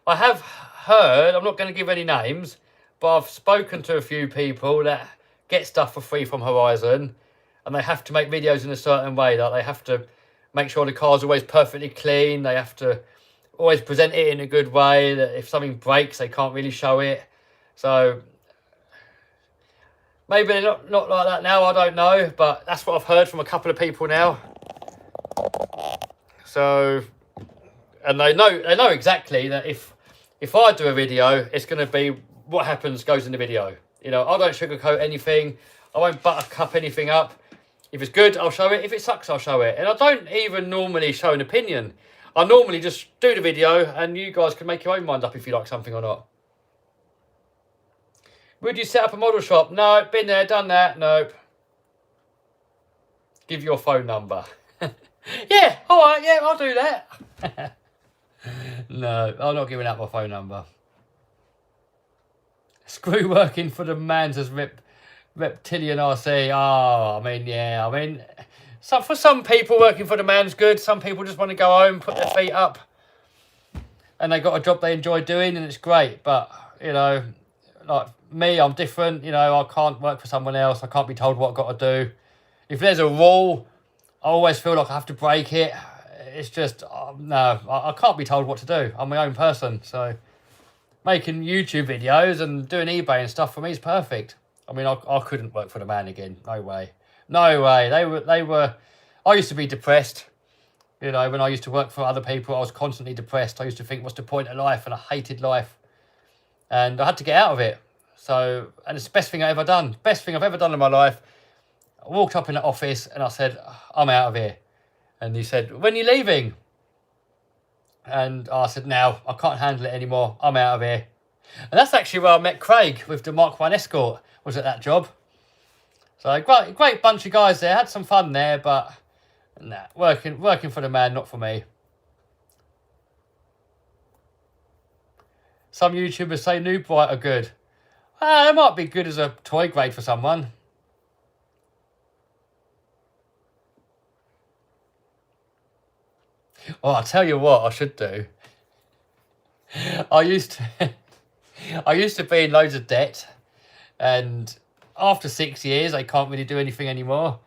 I have heard, I'm not going to give any names, but I've spoken to a few people that get stuff for free from Horizon, and they have to make videos in a certain way. Like they have to make sure the car's always perfectly clean. They have to always present it in a good way. That if something breaks, they can't really show it. So maybe they're not like that now, I don't know. But that's what I've heard from a couple of people now. So, and they know exactly that if I do a video, it's going to be what happens goes in the video. You know, I don't sugarcoat anything. I won't buttercup anything up. If it's good, I'll show it. If it sucks, I'll show it. And I don't even normally show an opinion. I normally just do the video and you guys can make your own mind up if you like something or not. Would you set up a model shop? No, been there, done that. Nope. Give your phone number. Yeah, all right, yeah, I'll do that. No, I'm not giving out my phone number. Screw working for the man's as reptilian RC. Oh, I mean, yeah, I mean, for some people working for the man's good. Some people just want to go home, put their feet up. and they got a job they enjoy doing, and it's great. But, you know, like me, I'm different. You know, I can't work for someone else. I can't be told what I've got to do. If there's a rule, I always feel like I have to break it. It's just, no, I can't be told what to do. I'm my own person. So making YouTube videos and doing eBay and stuff for me is perfect. I mean, I couldn't work for the man again. No way. No way. They were, I used to be depressed. You know, when I used to work for other people, I was constantly depressed. I used to think, what's the point of life? And I hated life. And I had to get out of it. So, and it's the best thing I've ever done. Best thing I've ever done in my life. I walked up in the office and I said, I'm out of here. And he said, when are you leaving? And I said, now, I can't handle it anymore. I'm out of here. And that's actually where I met Craig with the Mark 1 Escort, was at that job. So great bunch of guys there. Had some fun there, but nah, working for the man, not for me. Some YouTubers say New Bright are good. They might be good as a toy grade for someone. Well, I'll tell you what I should do. I used to be in loads of debt, and after 6 years, I can't really do anything anymore.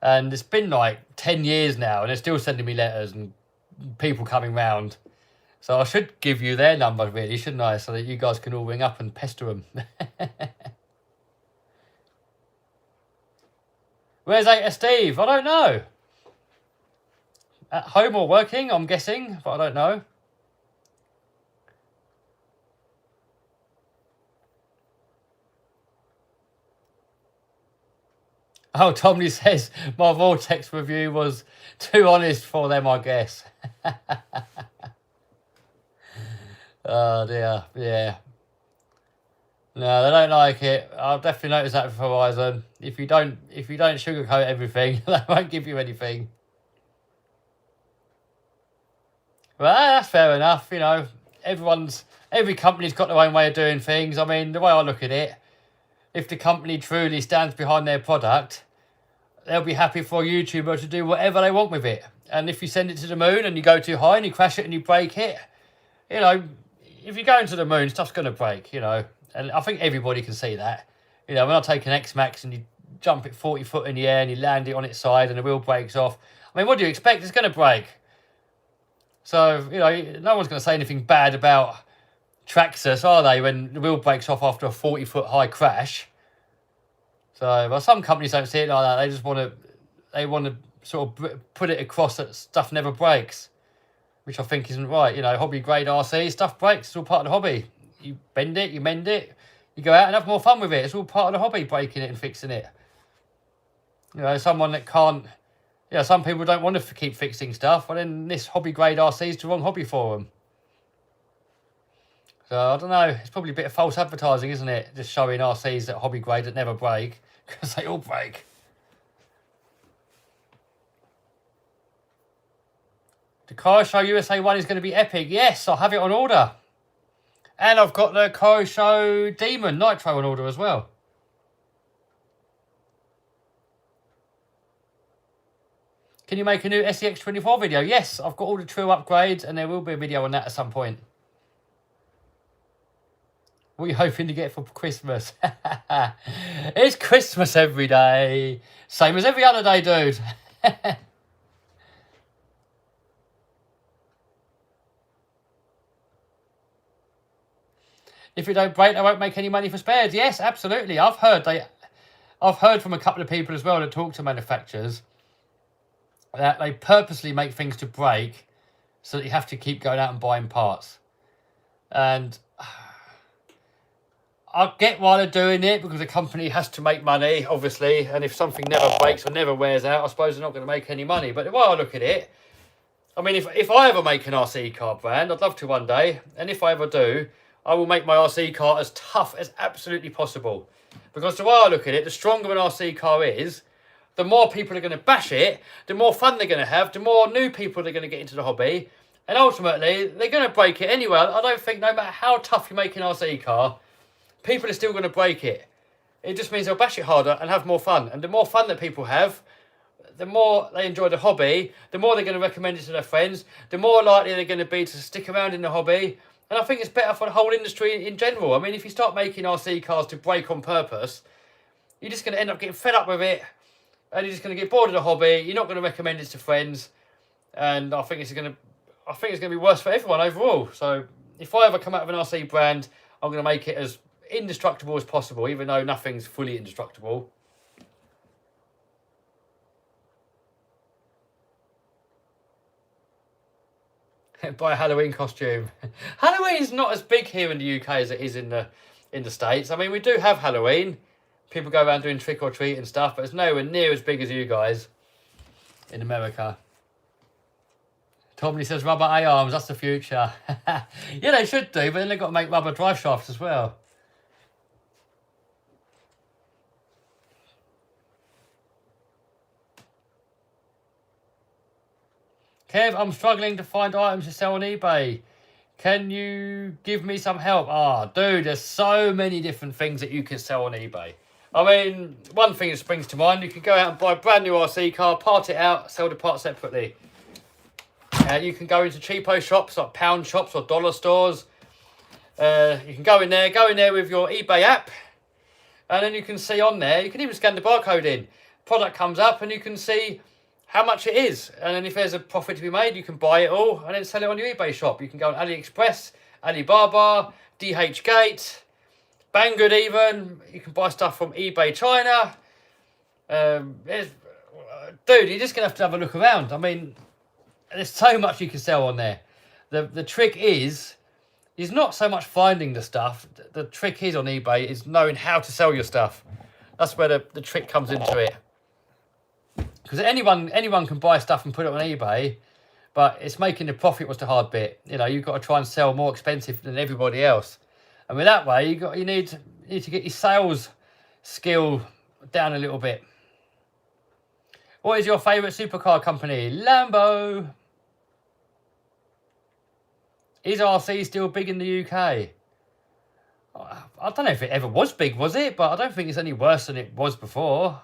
And it's been like 10 years now, and they're still sending me letters and people coming round. So I should give you their number, really, shouldn't I? So that you guys can all ring up and pester them. Where's Ada Steve? I don't know. At home or working, I'm guessing, but I don't know. Oh, Tomley says my Vortex review was too honest for them, I guess. Oh dear, yeah. No, they don't like it. I'll definitely notice that for Horizon. If you don't sugarcoat everything, they won't give you anything. Well, that's fair enough. You know, every company's got their own way of doing things. I mean, the way I look at it, if the company truly stands behind their product, they'll be happy for a YouTuber to do whatever they want with it. And if you send it to the moon and you go too high and you crash it and you break it, you know, if you go into the moon, stuff's going to break, you know. And I think everybody can see that. You know, when I take an X-Max and you jump it 40 foot in the air and you land it on its side and the wheel breaks off, I mean, what do you expect? It's going to break. So, you know, no one's going to say anything bad about Traxxas, are they, when the wheel breaks off after a 40-foot high crash? So, well, some companies don't see it like that. They just want to sort of put it across that stuff never breaks, which I think isn't right. You know, hobby grade RC, stuff breaks. It's all part of the hobby. You bend it, you mend it, you go out and have more fun with it. It's all part of the hobby, breaking it and fixing it. You know, someone that can't... Yeah, some people don't want to keep fixing stuff. Well, then this hobby grade RC is the wrong hobby for them. So, I don't know. It's probably a bit of false advertising, isn't it? Just showing RCs that hobby grade that never break. Because they all break. The Car Show USA 1 is going to be epic. Yes, I'll have it on order. And I've got the Car Show Demon Nitro on order as well. Can you make a new SEX24 video? Yes, I've got all the true upgrades and there will be a video on that at some point. What are you hoping to get for Christmas? It's Christmas every day. Same as every other day, dude. If it don't break, they won't make any money for spares. Yes, absolutely. I've heard from a couple of people as well that talk to manufacturers that they purposely make things to break so that you have to keep going out and buying parts. And I get why they're doing it, because the company has to make money, obviously. And if something never breaks or never wears out, I suppose they're not going to make any money. But the way I look at it, I mean, if I ever make an RC car brand, I'd love to one day. And if I ever do, I will make my RC car as tough as absolutely possible. Because the way I look at it, the stronger an RC car is, the more people are going to bash it, the more fun they're going to have, the more new people they're going to get into the hobby. And ultimately, they're going to break it anyway. I don't think no matter how tough you make an RC car, people are still going to break it. It just means they'll bash it harder and have more fun. And the more fun that people have, the more they enjoy the hobby, the more they're going to recommend it to their friends, the more likely they're going to be to stick around in the hobby. And I think it's better for the whole industry in general. I mean, if you start making RC cars to break on purpose, you're just going to end up getting fed up with it, and you're just going to get bored of the hobby. You're not going to recommend it to friends, and I think it's going to be worse for everyone overall. So if I ever come out with an RC brand, I'm going to make it as indestructible as possible, even though nothing's fully indestructible. Buy a Halloween costume. Halloween's not as big here in the UK as it is in the States. I mean, we do have Halloween. People go around doing trick or treat and stuff, but it's nowhere near as big as you guys in America. Tommy says rubber A-arms, that's the future. Yeah, they should do, but then they've got to make rubber drive shafts as well. Kev, I'm struggling to find items to sell on eBay. Can you give me some help? Ah, dude, there's so many different things that you can sell on eBay. I mean, one thing that springs to mind, you can go out and buy a brand new RC car, part it out, sell the parts separately. You can go into cheapo shops like pound shops or dollar stores. You can go in there with your eBay app, and then you can see on there, you can even scan the barcode in. Product comes up and you can see how much it is, and then if there's a profit to be made, you can buy it all and then sell it on your eBay shop. You can go on AliExpress, Alibaba, DHgate, Banggood even. You can buy stuff from eBay China. Dude, you're just going to have a look around. I mean, there's so much you can sell on there. The trick is not so much finding the stuff. The trick is on eBay is knowing how to sell your stuff. That's where the trick comes into it. Because anyone can buy stuff and put it on eBay, but it's making the profit was the hard bit. You know, you've got to try and sell more expensive than everybody else. And with that way, you need to get your sales skill down a little bit. What is your favourite supercar company? Lambo. Is RC still big in the UK? I don't know if it ever was big, was it? But I don't think it's any worse than it was before.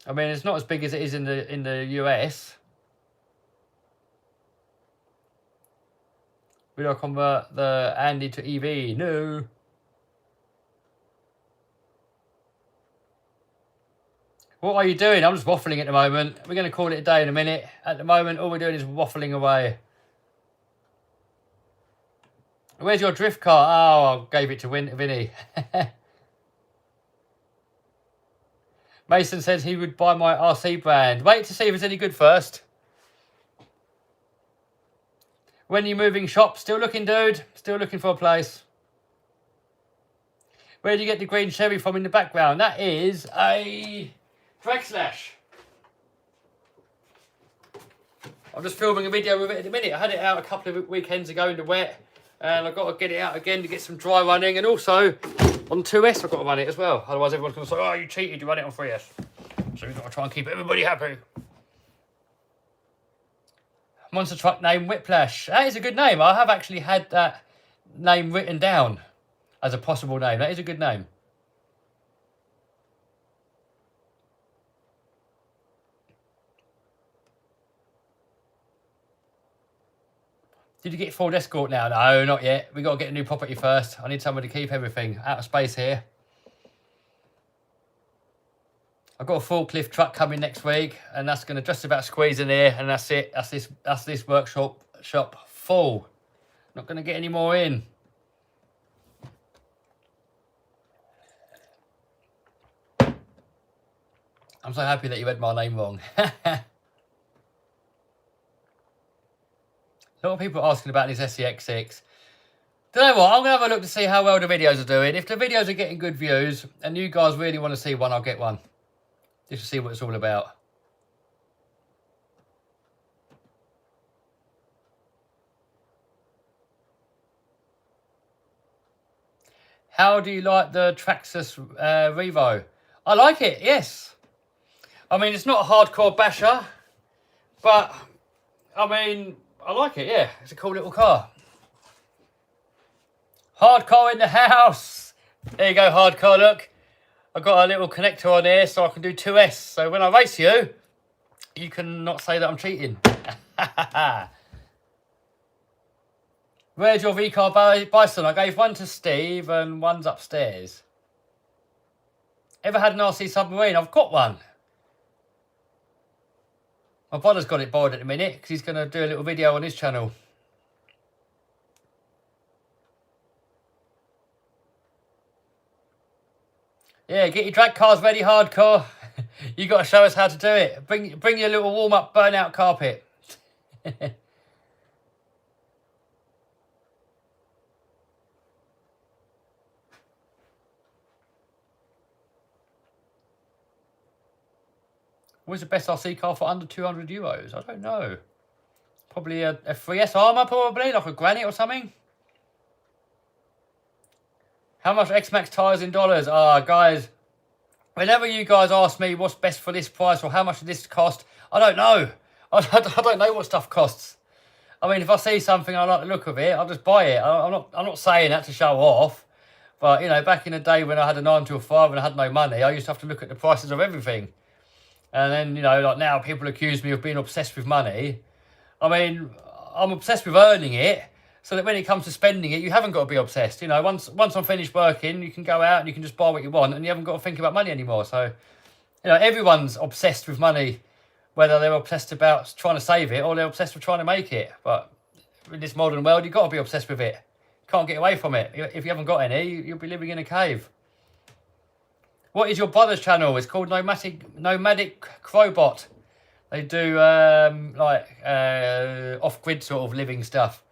I mean, it's not as big as it is in the US. Will I convert the Andy to EV? No. What are you doing? I'm just waffling at the moment. We're going to call it a day in a minute. At the moment, all we're doing is waffling away. Where's your drift car? Oh, I gave it to Vinny. Mason says he would buy my RC brand. Wait to see if it's any good first. When are you moving shop? Still looking, dude. Still looking for a place. Where do you get the green Chevy from in the background? That is a Drag Slash. I'm just filming a video with it at the minute. I had it out a couple of weekends ago in the wet, and I've got to get it out again to get some dry running, and also on 2S I've got to run it as well. Otherwise everyone's going to say, oh, you cheated, you run it on 3S. So we've got to try and keep everybody happy. Monster truck name Whiplash. That is a good name. I have actually had that name written down as a possible name. That is a good name. Did you get Ford Escort now? No, not yet. We've got to get a new property first. I need somewhere to keep everything. Out of space here. I've got a forklift truck coming next week, and that's going to just about squeeze in here, and that's it. That's this workshop full. Not going to get any more in. I'm so happy that you read my name wrong. A lot of people are asking about this SEX6. Do you know what? I'm going to have a look to see how well the videos are doing. If the videos are getting good views and you guys really want to see one, I'll get one. Just to see what it's all about. How do you like the Traxxas Revo? I like it, yes. I mean, it's not a hardcore basher, but I mean, I like it, yeah. It's a cool little car. Hardcore in the house. There you go, hardcore, look. I've got a little connector on here so I can do 2S. So when I race you, you can not say that I'm cheating. Where's your V-car bison? I gave one to Steve and one's upstairs. Ever had an RC submarine? I've got one. My brother's got it borrowed at the minute because he's going to do a little video on his channel. Yeah, get your drag cars ready, hardcore. You got to show us how to do it. Bring your little warm-up burnout carpet. What's the best RC car for under 200 euros? I don't know. Probably a 3S Armour, probably, like a Granite or something. How much X-Max tyres in dollars? Guys, whenever you guys ask me what's best for this price or how much does this cost, I don't know. I don't know what stuff costs. I mean, if I see something and I like the look of it, I'll just buy it. I'm not saying that to show off. But, you know, back in the day when I had a 9 to 5 and I had no money, I used to have to look at the prices of everything. And then, you know, like now people accuse me of being obsessed with money. I mean, I'm obsessed with earning it, so that when it comes to spending it, you haven't got to be obsessed. You know, once I'm finished working, you can go out and you can just buy what you want and you haven't got to think about money anymore. So, you know, everyone's obsessed with money, whether they're obsessed about trying to save it or they're obsessed with trying to make it. But in this modern world, you've got to be obsessed with it. Can't get away from it. If you haven't got any, you'll be living in a cave. What is your brother's channel? It's called Nomadic Crowbot. They do off-grid sort of living stuff.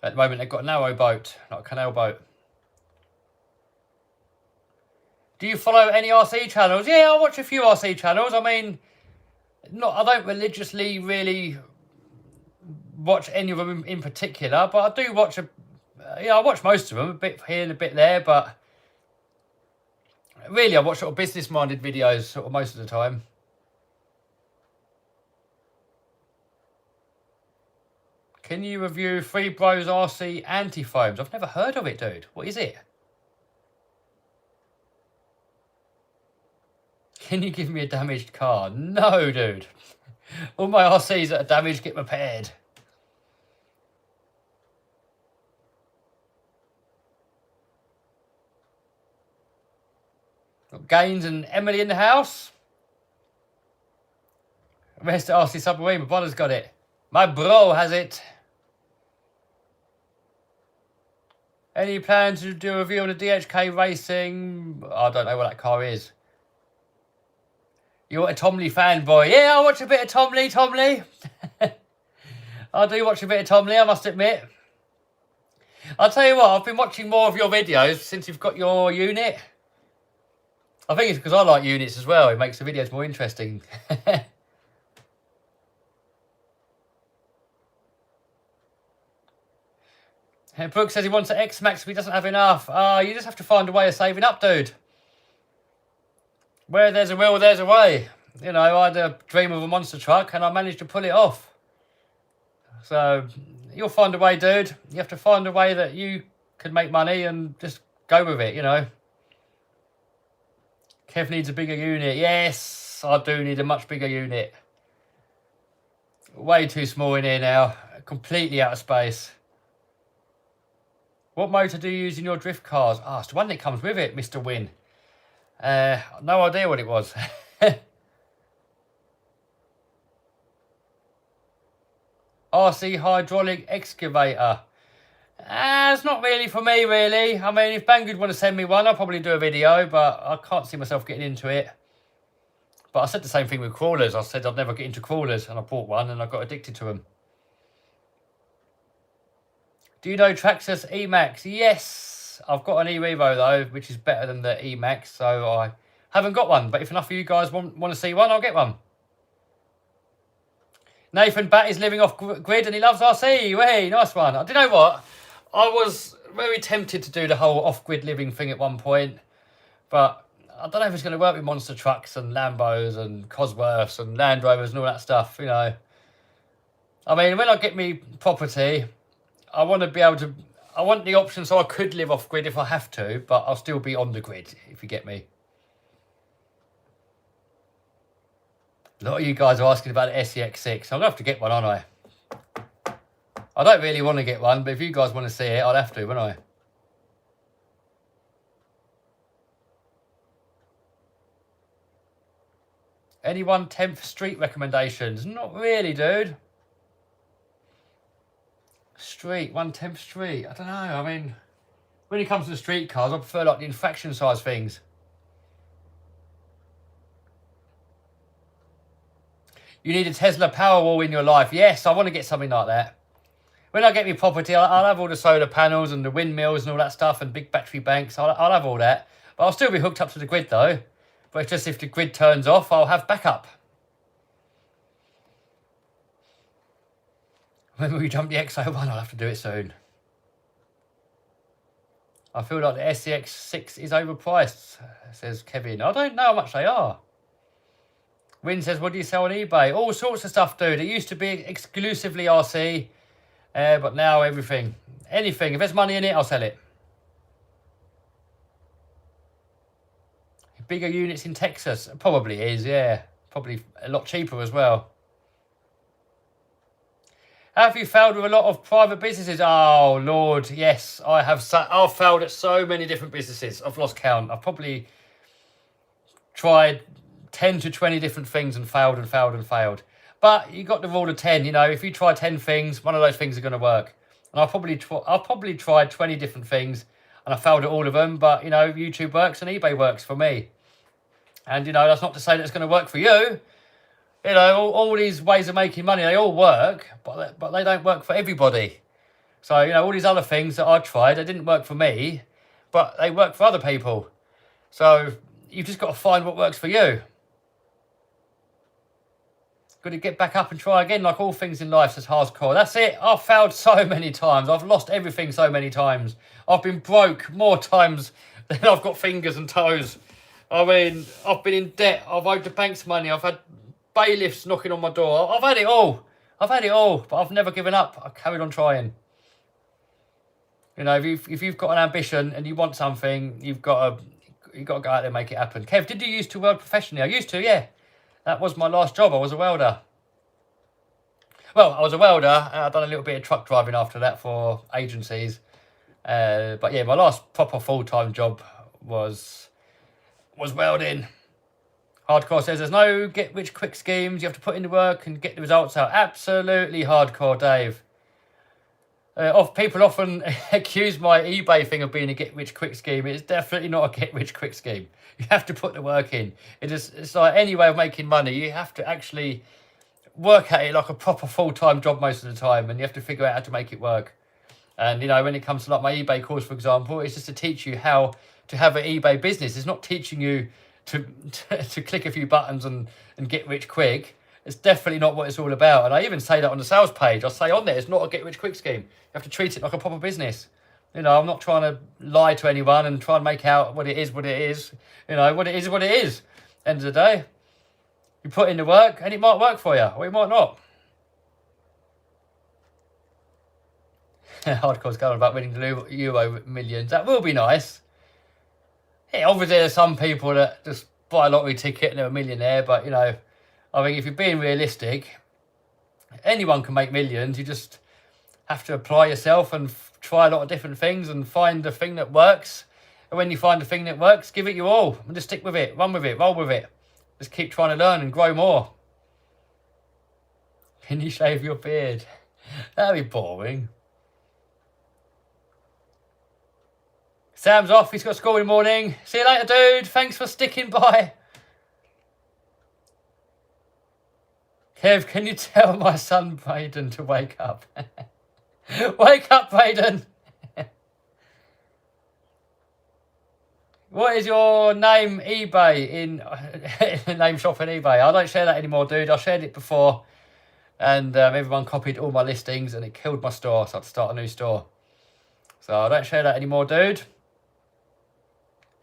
At the moment, they've got a narrow boat, not a canal boat. Do you follow any RC channels? Yeah, I watch a few RC channels. I mean, I don't religiously really watch any of them in particular, but I do watch I watch most of them, a bit here and a bit there, but really I watch sort of business-minded videos sort of most of the time. Can you review Three Bros RC anti-foams? I've never heard of it, dude. What is it? Can you give me a damaged car? No, dude. All my RCs that are damaged get repaired. Got Gaines and Emily in the house. Where's the RC submarine? My brother's got it. My bro has it. Any plans to do a review on the DHK Racing? I don't know what that car is. You're a Tom Lee fanboy. Yeah, I watch a bit of Tom Lee. I do watch a bit of Tom Lee, I must admit. I'll tell you what, I've been watching more of your videos since you've got your unit. I think it's because I like units as well. It makes the videos more interesting. And Brooke says he wants an X-Max but he doesn't have enough. You just have to find a way of saving up, dude. Where there's a will, there's a way. You know, I had a dream of a monster truck and I managed to pull it off. So, you'll find a way, dude. You have to find a way that you can make money and just go with it, you know. Kev needs a bigger unit. Yes, I do need a much bigger unit. Way too small in here now. Completely out of space. What motor do you use in your drift cars? It's the one that comes with it, Mr. Win. No idea what it was. RC hydraulic excavator. It's not really for me, really. I mean, if Banggood want to send me one, I'll probably do a video, but I can't see myself getting into it. But I said the same thing with crawlers. I said I'd never get into crawlers, and I bought one, and I got addicted to them. Do you know Traxxas Emax? Yes. I've got an E-Revo, though, which is better than the Emax, so I haven't got one. But if enough of you guys want to see one, I'll get one. Nathan Bat is living off grid and he loves RC. Hey, nice one. Do you know what? I was very tempted to do the whole off-grid living thing at one point, but I don't know if it's going to work with monster trucks and Lambos and Cosworths and Land Rovers and all that stuff, you know. I mean, when I get me property, I want to be able to... I want the option so I could live off grid if I have to, but I'll still be on the grid, if you get me. A lot of you guys are asking about the SEX6. I'm going to have to get one, aren't I? I don't really want to get one, but if you guys want to see it, I'll have to, won't I? Anyone 10th Street recommendations? Not really, dude. Street, 110th Street. I don't know. I mean, when it comes to the street cars, I prefer like the infraction size things. You need a Tesla Powerwall in your life. Yes, I want to get something like that. When I get my property, I'll have all the solar panels and the windmills and all that stuff and big battery banks. I'll have all that. But I'll still be hooked up to the grid though. But it's just if the grid turns off, I'll have backup. When we jump the XO1, I'll have to do it soon. I feel like the SEX6 is overpriced, says Kevin. I don't know how much they are. Win says, what do you sell on eBay? All sorts of stuff, dude. It used to be exclusively RC, but now everything. Anything. If there's money in it, I'll sell it. Bigger units in Texas? Probably is, yeah. Probably a lot cheaper as well. Have you failed with a lot of private businesses? Oh, Lord, yes. I have. I've failed at so many different businesses. I've lost count. I've probably tried 10 to 20 different things and failed and failed and failed. But you got the rule of 10. You know, if you try 10 things, one of those things are going to work. And I've probably tried 20 different things and I failed at all of them. But, you know, YouTube works and eBay works for me. And, you know, that's not to say that it's going to work for you. You know, all these ways of making money, they all work, but they don't work for everybody. So, you know, all these other things that I tried, they didn't work for me, but they work for other people. So you've just got to find what works for you. Got to get back up and try again, like all things in life, says Hardcore. That's it. I've failed so many times. I've lost everything so many times. I've been broke more times than I've got fingers and toes. I mean, I've been in debt. I've owed the bank's money. I've had bailiffs knocking on my door. I've had it all. I've had it all, but I've never given up. I've carried on trying. You know, if you've got an ambition and you want something, you've got to go out there and make it happen. Kev, did you used to weld professionally? I used to, yeah. That was my last job. I was a welder. Well, I was a welder. I've done a little bit of truck driving after that for agencies. But yeah, my last proper full-time job was welding. Hardcore says there's no get-rich-quick schemes. You have to put in the work and get the results out. Absolutely, Hardcore Dave. People often accuse my eBay thing of being a get-rich-quick scheme. It's definitely not a get-rich-quick scheme. You have to put the work in. It's like any way of making money. You have to actually work at it like a proper full-time job most of the time, and you have to figure out how to make it work. And, you know, when it comes to like my eBay course, for example, it's just to teach you how to have an eBay business. It's not teaching you to click a few buttons and get rich quick. It's definitely not what it's all about. And I even say that on the sales page. I say on there, it's not a get rich quick scheme. You have to treat it like a proper business. You know, I'm not trying to lie to anyone and try and make out what it is. You know, what it is what it is. End of the day, you put in the work and it might work for you or it might not. Hardcore's going about winning the Euro millions. That will be nice. Yeah, obviously there's some people that just buy a lottery ticket and they're a millionaire, but, you know, I think if you're being realistic, anyone can make millions. You just have to apply yourself and try a lot of different things and find the thing that works. And when you find the thing that works, give it your all and just stick with it, run with it, roll with it. Just keep trying to learn and grow more. Can you shave your beard? That'd be boring. Sam's off. He's got school in the morning. See you later, dude. Thanks for sticking by. Kev, can you tell my son Braden to wake up? Wake up, Braden. What is your name eBay in name shop on eBay? I don't share that anymore, dude. I shared it before and everyone copied all my listings and it killed my store, so I had to start a new store. So I don't share that anymore, dude.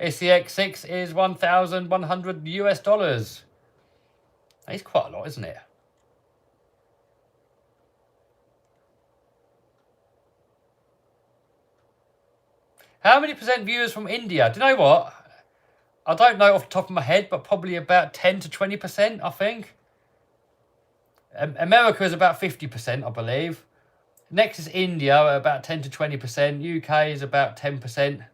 SEX6 is $1,100 US. That's quite a lot, isn't it? How many percent viewers from India? Do you know what? I don't know off the top of my head, but probably about 10 to 20%, I think. America is about 50%, I believe. Next is India, about 10 to 20%. UK is about 10%.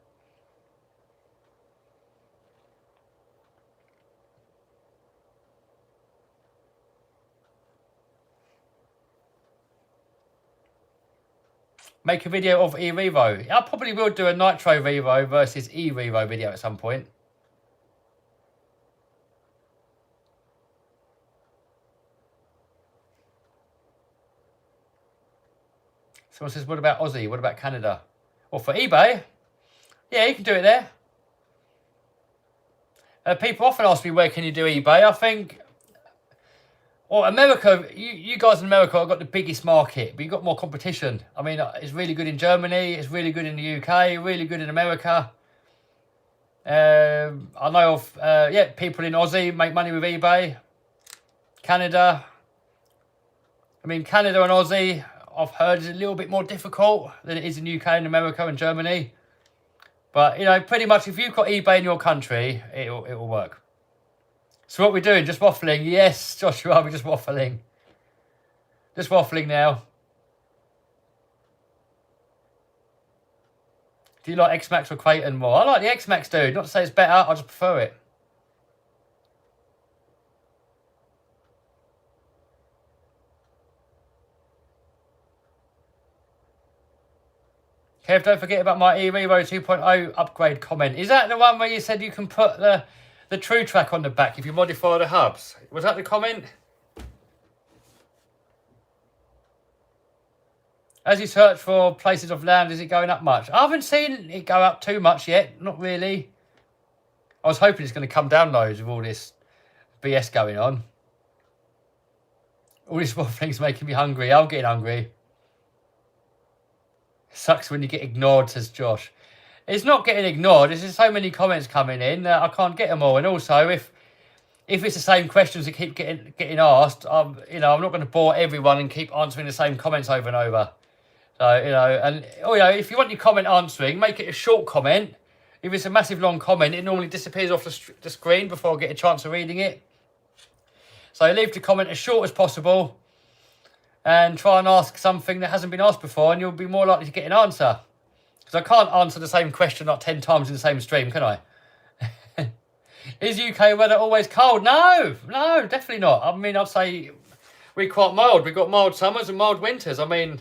Make a video of E-Revo. I probably will do a Nitro Revo versus E-Revo video at some point. Someone says, what about Aussie? What about Canada? Well, for eBay, yeah, you can do it there. People often ask me, where can you do eBay? I think, well, America, you guys in America have got the biggest market, but you've got more competition. I mean, it's really good in Germany, it's really good in the UK, really good in America. I know of, people in Aussie make money with eBay. Canada. I mean, Canada and Aussie, I've heard, is a little bit more difficult than it is in UK and America and Germany. But, you know, pretty much if you've got eBay in your country, it'll work. So what we're doing, just waffling. Yes, Joshua, we're just waffling. Just waffling now. Do you like X-Max or Creighton more? I like the X-Max, dude. Not to say it's better, I just prefer it. Kev, don't forget about my E-Revo 2.0 upgrade comment. Is that the one where you said you can put the True Track on the back if you modify the hubs? Was that the comment? As you search for places of land, is it going up much? I haven't seen it go up too much yet. Not really. I was hoping it's going to come down loads with all this BS going on. All this waffling's making me hungry. I'm getting hungry. Sucks when you get ignored, says Josh. It's not getting ignored. There's just so many comments coming in that I can't get them all. And also, if it's the same questions that keep getting asked, I'm not going to bore everyone and keep answering the same comments over and over. So, if you want your comment answering, make it a short comment. If it's a massive long comment, it normally disappears off the screen before I get a chance of reading it. So leave the comment as short as possible and try and ask something that hasn't been asked before, and you'll be more likely to get an answer. Because I can't answer the same question like 10 times in the same stream, can I? Is UK weather always cold? No, definitely not. I mean, I'd say we're quite mild. We've got mild summers and mild winters. I mean,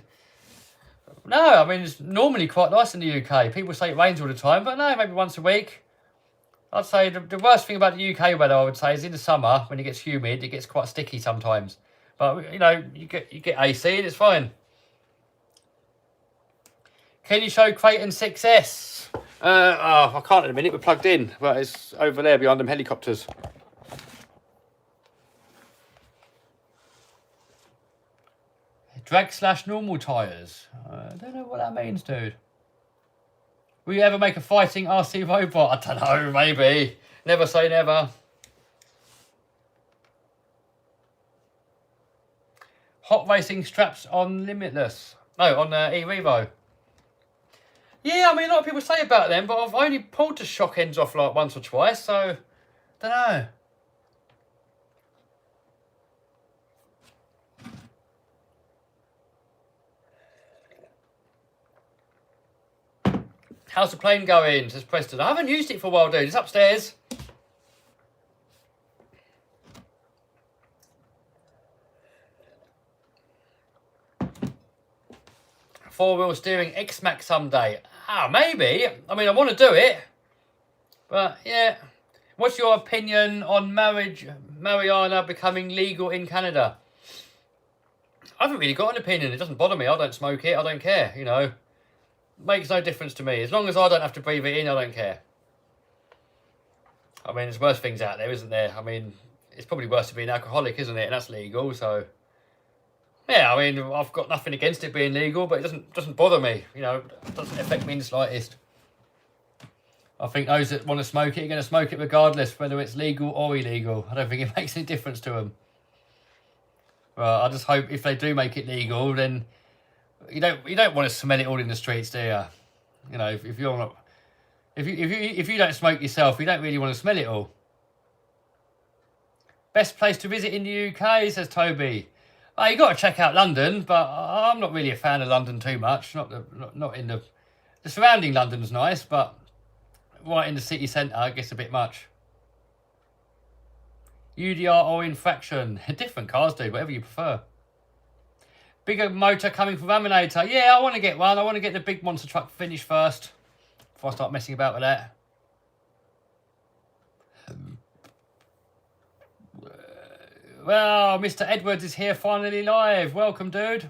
it's normally quite nice in the UK. People say it rains all the time, but no, maybe once a week. I'd say the worst thing about the UK weather, I would say, is in the summer, when it gets humid, it gets quite sticky sometimes. But, you get AC and it's fine. Can you show Creighton 6S? I can't in a minute. We're plugged in. But it's over there behind them helicopters. Drag/normal tyres. I don't know what that means, dude. Will you ever make a fighting RC robot? I don't know, maybe. Never say never. Hot racing straps on Limitless. No, on E-Revo. Yeah, I mean, a lot of people say about them, but I've only pulled the shock ends off like once or twice, so don't know. How's the plane going? Says Preston. I haven't used it for a while, dude. It's upstairs. Four-wheel steering X-Max someday. Maybe. I mean, I want to do it. But, yeah. What's your opinion on marijuana becoming legal in Canada? I haven't really got an opinion. It doesn't bother me. I don't smoke it. I don't care, Makes no difference to me. As long as I don't have to breathe it in, I don't care. I mean, there's worse things out there, isn't there? I mean, it's probably worse to be an alcoholic, isn't it? And that's legal, so... Yeah, I mean, I've got nothing against it being legal, but it doesn't bother me. It doesn't affect me in the slightest. I think those that want to smoke it are going to smoke it regardless, whether it's legal or illegal. I don't think it makes any difference to them. Well, I just hope if they do make it legal, then you don't want to smell it all in the streets, do you? If you're not... If you don't smoke yourself, you don't really want to smell it all. Best place to visit in the UK, says Toby. Oh, you got to check out London, but I'm not really a fan of London too much. Not in the surrounding London's nice, but right in the city centre, I guess a bit much. UDR or infraction, different cars, dude. Whatever you prefer. Bigger motor coming from Aminator. Yeah, I want to get one. I want to get the big monster truck finished first before I start messing about with that. Well, Mr. Edwards is here finally live. Welcome, dude.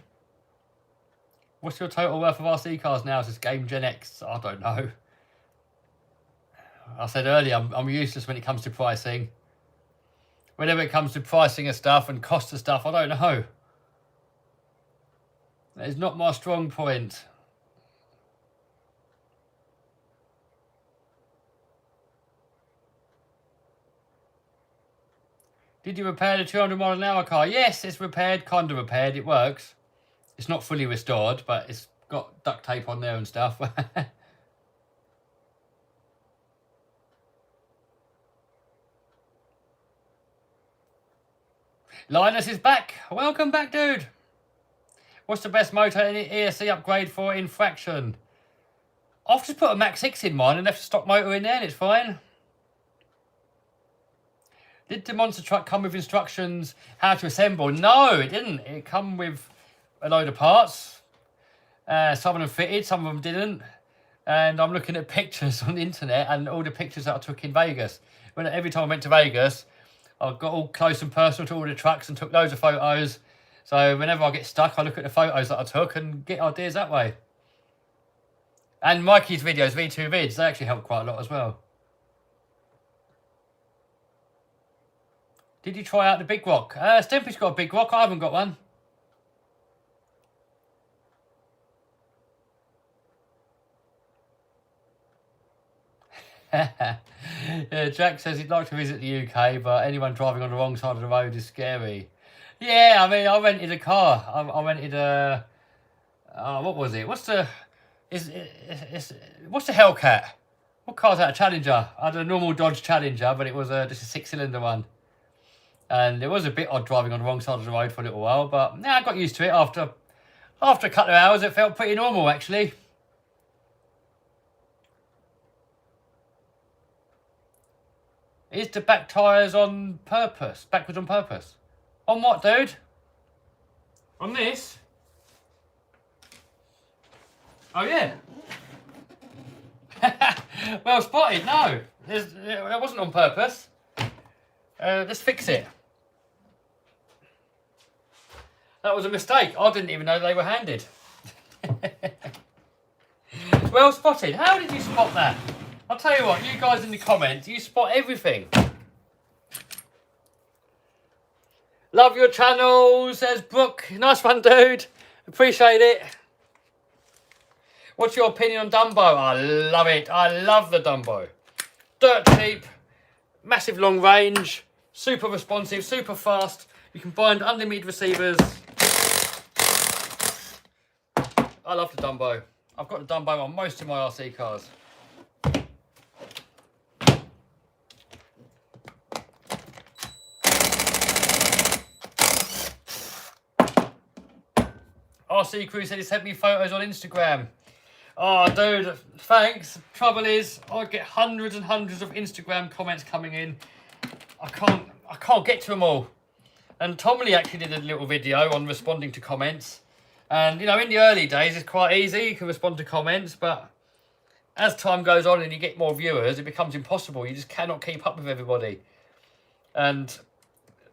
What's your total worth of RC cars now? Says Game Gen X. I don't know. I said earlier, I'm useless when it comes to pricing. Whenever it comes to pricing of stuff and cost of stuff, I don't know. That is not my strong point. Did you repair the 200 mile an hour car? Yes, it's repaired, kind of repaired. It works. It's not fully restored, but it's got duct tape on there and stuff. Linus is back. Welcome back, dude. What's the best motor in the ESC upgrade for infraction? I've just put a Max 6 in mine and left a stock motor in there and it's fine. Did the monster truck come with instructions how to assemble? No, it didn't. It come with a load of parts. Some of them fitted, some of them didn't. And I'm looking at pictures on the internet and all the pictures that I took in Vegas. Every time I went to Vegas, I got all close and personal to all the trucks and took loads of photos. So whenever I get stuck, I look at the photos that I took and get ideas that way. And Mikey's videos, V2 Vids, they actually help quite a lot as well. Did you try out the Big Rock? Stimpy's got a Big Rock. I haven't got one. Yeah, Jack says he'd like to visit the UK, but anyone driving on the wrong side of the road is scary. Yeah, I mean, I rented a car. I rented a... what was it? What's the Hellcat? What car's that? A Challenger. I had a normal Dodge Challenger, but it was just a 6-cylinder one. And it was a bit odd driving on the wrong side of the road for a little while, but yeah, I got used to it after a couple of hours. It felt pretty normal, actually. Is the back tyres on purpose? Backwards on purpose? On what, dude? On this? Oh, yeah. Well spotted, no. It wasn't on purpose. Let's fix it. That was a mistake. I didn't even know they were handed. Well spotted. How did you spot that? I'll tell you what, you guys in the comments, you spot everything. Love your channel, says Brooke. Nice one, dude. Appreciate it. What's your opinion on Dumbo? I love it. I love the Dumbo. Dirt cheap, massive long range, super responsive, super fast. You can bind unlimited receivers. I love the Dumbo. I've got the Dumbo on most of my RC cars. RC Crew said he sent me photos on Instagram. Oh, dude, thanks. Trouble is, I get hundreds and hundreds of Instagram comments coming in. I can't get to them all. And Tom Lee actually did a little video on responding to comments. And, you know, in the early days, it's quite easy. You can respond to comments. But as time goes on and you get more viewers, it becomes impossible. You just cannot keep up with everybody. And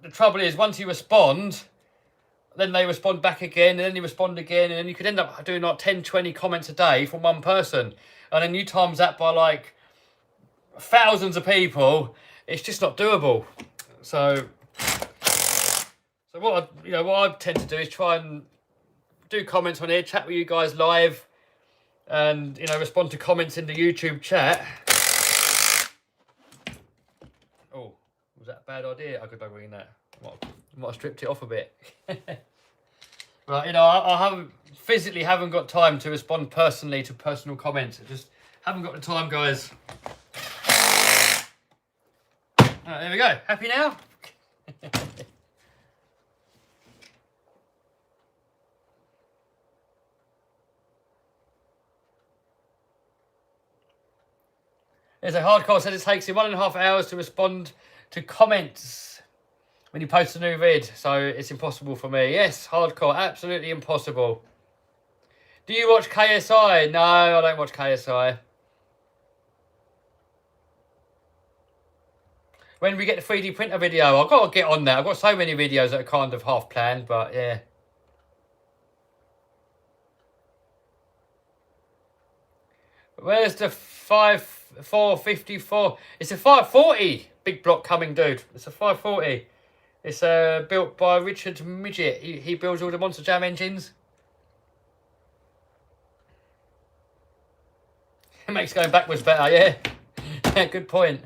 the trouble is, once you respond, then they respond back again, and then you respond again, and then you could end up doing like 10, 20 comments a day from one person. And then you times that by like thousands of people, it's just not doable. So what I tend to do is try and do comments on here, chat with you guys live, and respond to comments in the YouTube chat. Oh, was that a bad idea? I could be reading that. Might have stripped it off a bit. Right, I haven't got time to respond personally to personal comments. I just Haven't got the time, guys. Right, there we go. Happy now? There's a hardcore said it takes him 1.5 hours to respond to comments when you post a new vid, so it's impossible for me. Yes, hardcore, absolutely impossible. Do you watch KSI? No, I don't watch KSI. When we get the 3D printer video, I've got to get on that. I've got so many videos that are kind of half planned, but yeah. Where's the 454? It's a 540 big block coming, dude. It's a 540. It's built by Richard Midget. He builds all the Monster Jam engines. It makes going backwards better, yeah. Yeah, good point.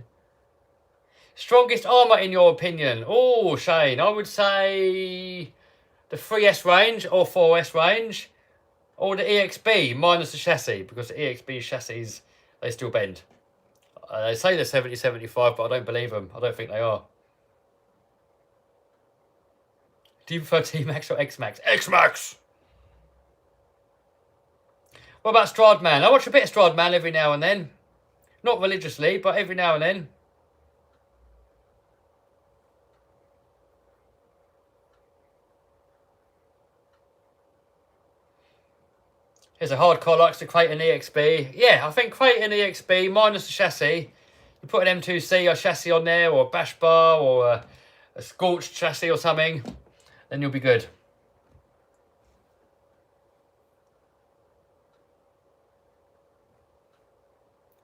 Strongest armour in your opinion? Oh, Shane, I would say the 3S range or 4S range. Or the EXB minus the chassis, because the EXB chassis, they still bend. They say they're 70-75, but I don't believe them. I don't think they are. Do you prefer T-Max or X-Max? X-Max! What about Stradman? I watch a bit of Stradman every now and then. Not religiously, but every now and then. Here's a hardcore likes to create an EXB. Yeah, I think create an EXB minus the chassis. You put an M2C or chassis on there, or a bash bar, or a scorched chassis or something, then you'll be good.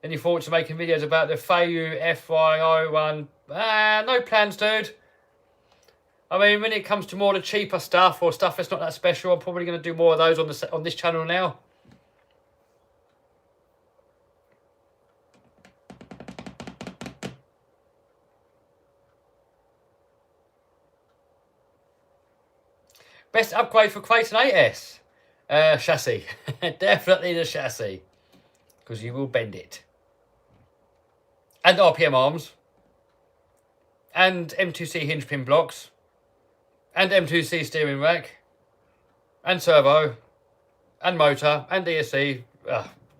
Any thoughts of making videos about the Feiyu FY01? No plans, dude. I mean, when it comes to more the cheaper stuff or stuff that's not that special, I'm probably going to do more of those on this channel now. Best upgrade for Creighton 8S? Chassis. Definitely the chassis. Because you will bend it. And RPM arms. And M2C hinge pin blocks. And M2C steering rack. And servo. And motor. And DSC.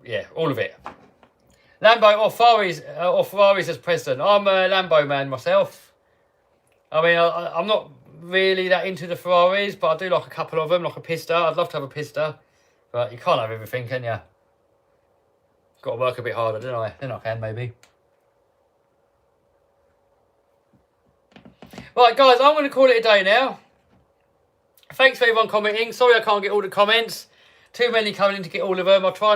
Yeah, all of it. Lambo or Ferraris as president. I'm a Lambo man myself. I mean, I'm not really that into the Ferraris, but I do like a couple of them, like a Pista. I'd love to have a Pista, but you can't have everything, can you? Got to work a bit harder, don't I? Then I can, maybe. Right, guys, I'm going to call it a day now. Thanks for everyone commenting. Sorry I can't get all the comments. Too many coming in to get all of them. I'll try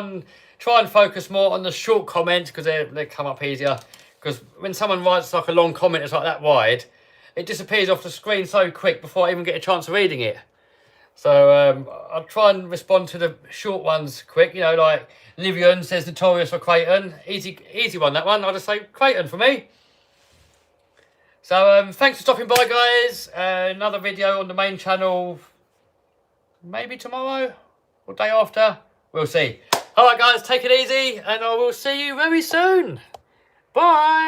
and focus more on the short comments because they come up easier. Because when someone writes like a long comment that's like that wide, it disappears off the screen so quick before I even get a chance of reading it. So I'll try and respond to the short ones quick. You know, like Livian says notorious for Creighton. Easy one, that one. I'll just say Creighton for me. So thanks for stopping by, guys. Another video on the main channel maybe tomorrow or day after. We'll see. All right, guys, take it easy and I will see you very soon. Bye.